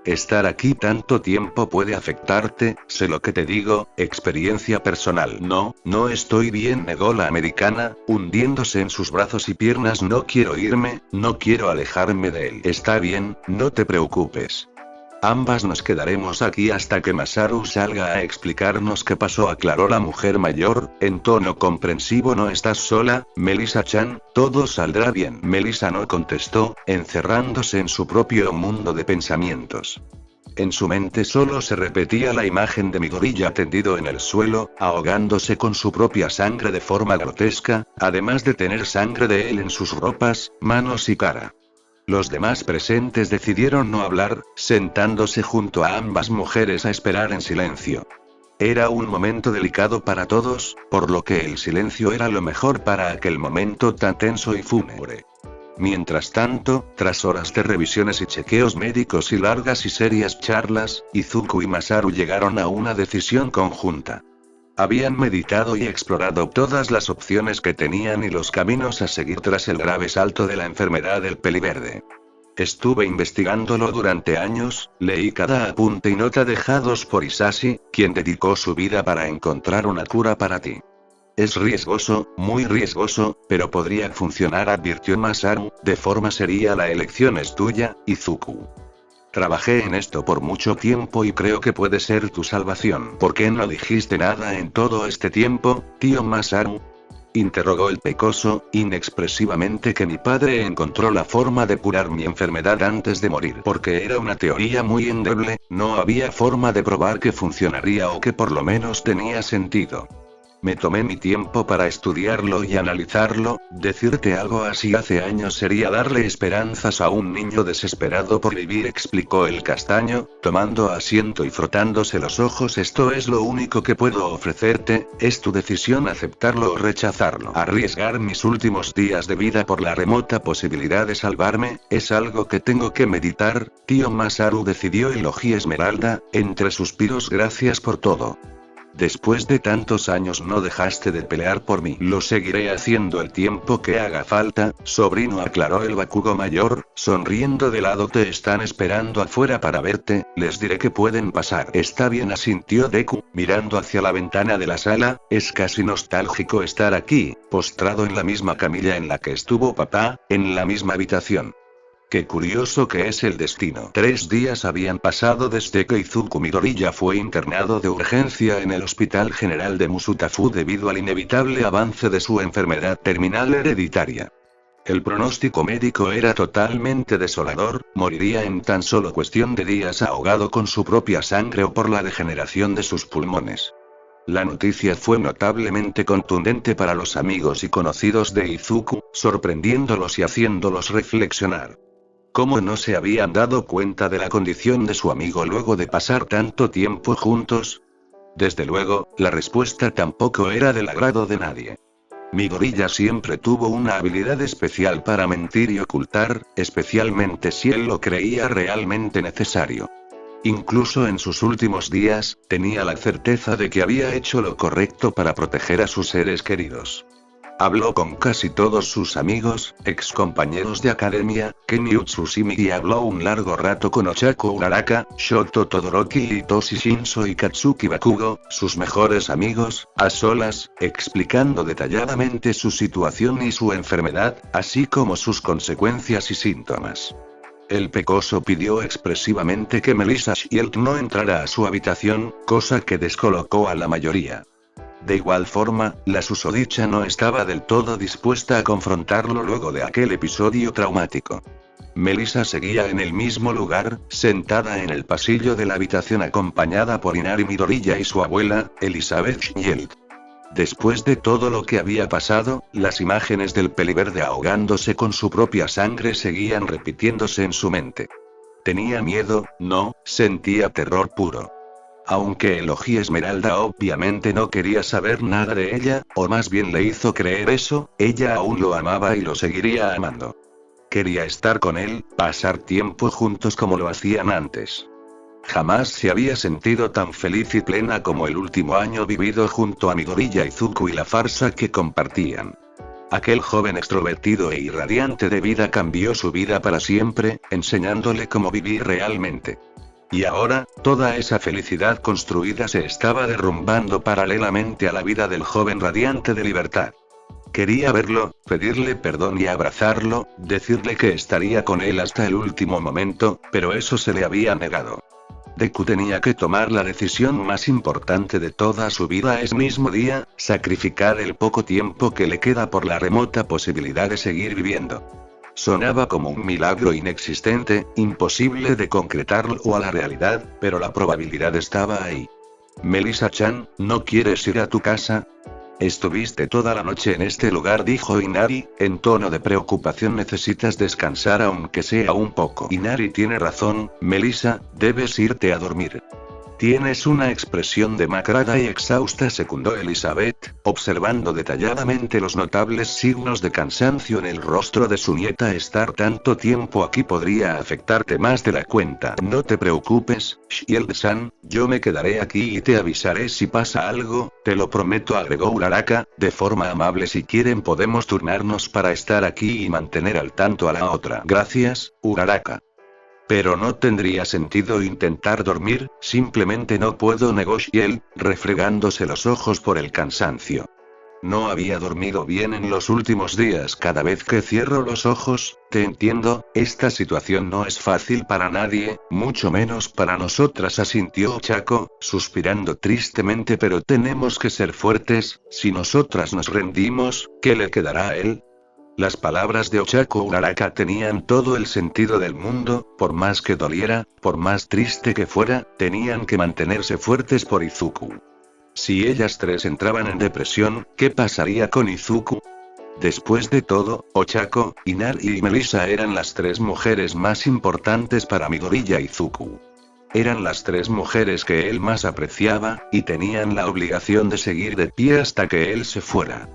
Estar aquí tanto tiempo puede afectarte, sé lo que te digo, experiencia personal. No, no estoy bien, negó la americana, hundiéndose en sus brazos y piernas. No quiero irme, no quiero alejarme de él. Está bien, no te preocupes. Ambas nos quedaremos aquí hasta que Masaru salga a explicarnos qué pasó, aclaró la mujer mayor, en tono comprensivo. No estás sola, Melissa-chan, todo saldrá bien. Melissa no contestó, encerrándose en su propio mundo de pensamientos. En su mente solo se repetía la imagen de Midoriya tendido en el suelo, ahogándose con su propia sangre de forma grotesca, además de tener sangre de él en sus ropas, manos y cara. Los demás presentes decidieron no hablar, sentándose junto a ambas mujeres a esperar en silencio. Era un momento delicado para todos, por lo que el silencio era lo mejor para aquel momento tan tenso y fúnebre. Mientras tanto, tras horas de revisiones y chequeos médicos y largas y serias charlas, Izuku y Masaru llegaron a una decisión conjunta. Habían meditado y explorado todas las opciones que tenían y los caminos a seguir tras el grave salto de la enfermedad del peliverde. Estuve investigándolo durante años, leí cada apunte y nota dejados por Isashi, quien dedicó su vida para encontrar una cura para ti. Es riesgoso, muy riesgoso, pero podría funcionar, advirtió Masaru, de forma seria. La elección es tuya, Izuku. Trabajé en esto por mucho tiempo y creo que puede ser tu salvación. ¿Por qué no dijiste nada en todo este tiempo, tío Masaru?, interrogó el pecoso, inexpresivamente. Que mi padre encontró la forma de curar mi enfermedad antes de morir. Porque era una teoría muy endeble, no había forma de probar que funcionaría o que por lo menos tenía sentido. Me tomé mi tiempo para estudiarlo y analizarlo. Decirte algo así hace años sería darle esperanzas a un niño desesperado por vivir, explicó el castaño, tomando asiento y frotándose los ojos. Esto es lo único que puedo ofrecerte, es tu decisión aceptarlo o rechazarlo. Arriesgar mis últimos días de vida por la remota posibilidad de salvarme, es algo que tengo que meditar, tío Masaru, decidió Elogi Esmeralda, entre suspiros. Gracias por todo. Después de tantos años no dejaste de pelear por mí. Lo seguiré haciendo el tiempo que haga falta, sobrino, aclaró el Bakugo mayor, sonriendo de lado. Te están esperando afuera para verte, les diré que pueden pasar. Está bien, asintió Deku, mirando hacia la ventana de la sala. Es casi nostálgico estar aquí, postrado en la misma camilla en la que estuvo papá, en la misma habitación. Qué curioso que es el destino. 3 días habían pasado desde que Izuku Midoriya fue internado de urgencia en el Hospital General de Musutafu debido al inevitable avance de su enfermedad terminal hereditaria. El pronóstico médico era totalmente desolador, moriría en tan solo cuestión de días ahogado con su propia sangre o por la degeneración de sus pulmones. La noticia fue notablemente contundente para los amigos y conocidos de Izuku, sorprendiéndolos y haciéndolos reflexionar. ¿Cómo no se habían dado cuenta de la condición de su amigo luego de pasar tanto tiempo juntos? Desde luego, la respuesta tampoco era del agrado de nadie. Midoriya siempre tuvo una habilidad especial para mentir y ocultar, especialmente si él lo creía realmente necesario. Incluso en sus últimos días, tenía la certeza de que había hecho lo correcto para proteger a sus seres queridos. Habló con casi todos sus amigos, excompañeros de academia, Ken Tsushimi, y habló un largo rato con Ochako Uraraka, Shoto Todoroki, Hitoshi Shinso y Katsuki Bakugo, sus mejores amigos, a solas, explicando detalladamente su situación y su enfermedad, así como sus consecuencias y síntomas. El pecoso pidió expresivamente que Melissa Shield no entrara a su habitación, cosa que descolocó a la mayoría. De igual forma, la susodicha no estaba del todo dispuesta a confrontarlo luego de aquel episodio traumático. Melissa seguía en el mismo lugar, sentada en el pasillo de la habitación acompañada por Inari Midoriya y su abuela, Elizabeth Shield. Después de todo lo que había pasado, las imágenes del peliverde ahogándose con su propia sangre seguían repitiéndose en su mente. Tenía miedo, no, sentía terror puro. Aunque elogió a Esmeralda obviamente no quería saber nada de ella, o más bien le hizo creer eso, ella aún lo amaba y lo seguiría amando. Quería estar con él, pasar tiempo juntos como lo hacían antes. Jamás se había sentido tan feliz y plena como el último año vivido junto a Midoriya Izuku y la farsa que compartían. Aquel joven extrovertido e irradiante de vida cambió su vida para siempre, enseñándole cómo vivir realmente. Y ahora, toda esa felicidad construida se estaba derrumbando paralelamente a la vida del joven radiante de libertad. Quería verlo, pedirle perdón y abrazarlo, decirle que estaría con él hasta el último momento, pero eso se le había negado. Deku tenía que tomar la decisión más importante de toda su vida ese mismo día, sacrificar el poco tiempo que le queda por la remota posibilidad de seguir viviendo. Sonaba como un milagro inexistente, imposible de concretarlo a la realidad, pero la probabilidad estaba ahí. Melissa-chan, ¿no quieres ir a tu casa? Estuviste toda la noche en este lugar, dijo Inari, en tono de preocupación. Necesitas descansar aunque sea un poco. Inari tiene razón, Melissa, debes irte a dormir. Tienes una expresión demacrada y exhausta, secundó Elizabeth, observando detalladamente los notables signos de cansancio en el rostro de su nieta. Estar tanto tiempo aquí podría afectarte más de la cuenta. No te preocupes, Shield-san, yo me quedaré aquí y te avisaré si pasa algo, te lo prometo, agregó Uraraka, de forma amable. Si quieren podemos turnarnos para estar aquí y mantener al tanto a la otra. Gracias, Uraraka. Pero no tendría sentido intentar dormir, simplemente no puedo, negó Shield, refregándose los ojos por el cansancio. No había dormido bien en los últimos días. Cada vez que cierro los ojos, te entiendo, esta situación no es fácil para nadie, mucho menos para nosotras, asintió Ochako, suspirando tristemente. Pero tenemos que ser fuertes, si nosotras nos rendimos, ¿qué le quedará a él? Las palabras de Ochako Uraraka tenían todo el sentido del mundo, por más que doliera, por más triste que fuera, tenían que mantenerse fuertes por Izuku. Si ellas tres entraban en depresión, ¿qué pasaría con Izuku? Después de todo, Ochako, Inari y Melissa eran las tres mujeres más importantes para Midoriya Izuku. Eran las tres mujeres que él más apreciaba, y tenían la obligación de seguir de pie hasta que él se fuera.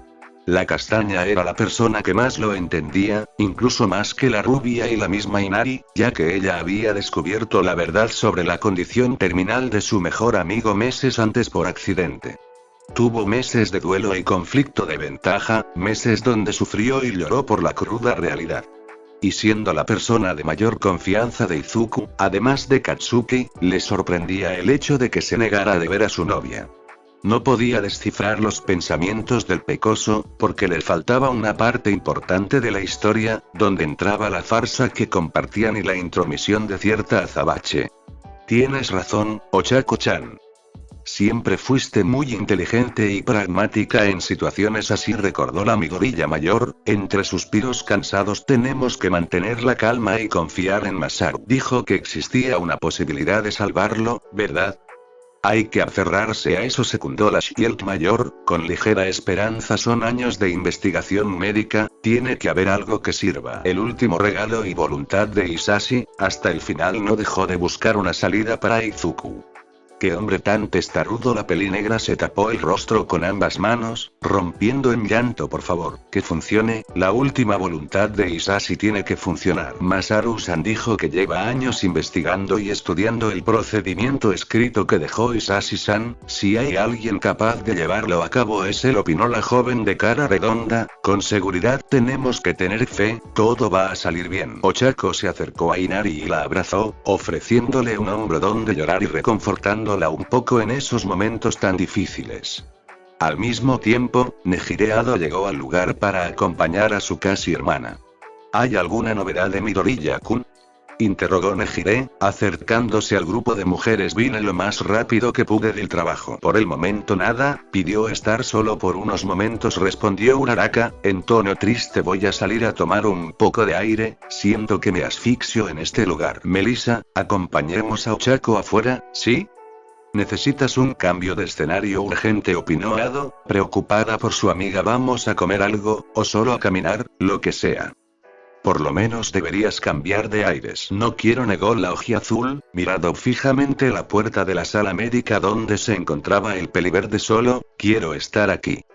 La castaña era la persona que más lo entendía, incluso más que la rubia y la misma Inari, ya que ella había descubierto la verdad sobre la condición terminal de su mejor amigo meses antes por accidente. Tuvo meses de duelo y conflicto de ventaja, meses donde sufrió y lloró por la cruda realidad. Y siendo la persona de mayor confianza de Izuku, además de Katsuki, le sorprendía el hecho de que se negara de ver a su novia. No podía descifrar los pensamientos del pecoso, porque le faltaba una parte importante de la historia, donde entraba la farsa que compartían y la intromisión de cierta azabache. Tienes razón, Ochako-chan. Siempre fuiste muy inteligente y pragmática en situaciones así, recordó la Midoriya mayor, entre suspiros cansados. Tenemos que mantener la calma y confiar en Masaru. Dijo que existía una posibilidad de salvarlo, ¿verdad? Hay que aferrarse a eso, secundó la Shield mayor, con ligera esperanza. Son años de investigación médica, tiene que haber algo que sirva. El último regalo y voluntad de Hisashi, hasta el final no dejó de buscar una salida para Izuku. ¡Qué hombre tan testarudo! La pelinegra se tapó el rostro con ambas manos, rompiendo en llanto. Por favor, que funcione, la última voluntad de Hisashi tiene que funcionar. Masaru-san dijo que lleva años investigando y estudiando el procedimiento escrito que dejó Hisashi-san, si hay alguien capaz de llevarlo a cabo es él, opinó la joven de cara redonda, con seguridad tenemos que tener fe, todo va a salir bien. Ochako se acercó a Inari y la abrazó, ofreciéndole un hombro donde llorar y reconfortando un poco en esos momentos tan difíciles. Al mismo tiempo, Nejire Ado llegó al lugar para acompañar a su casi hermana. ¿Hay alguna novedad de Midoriya-kun? Interrogó Nejire, acercándose al grupo de mujeres. Vine lo más rápido que pude del trabajo. Por el momento nada, pidió estar solo por unos momentos, respondió Uraraka, en tono triste. Voy a salir a tomar un poco de aire, siento que me asfixio en este lugar. Melissa, acompañemos a Ochako afuera, ¿sí? Necesitas un cambio de escenario urgente, opinó Ado, preocupada por su amiga. Vamos a comer algo, o solo a caminar, lo que sea. Por lo menos deberías cambiar de aires. No quiero, negó la ojiazul, mirando fijamente la puerta de la sala médica donde se encontraba el peliverde. Solo, quiero estar aquí.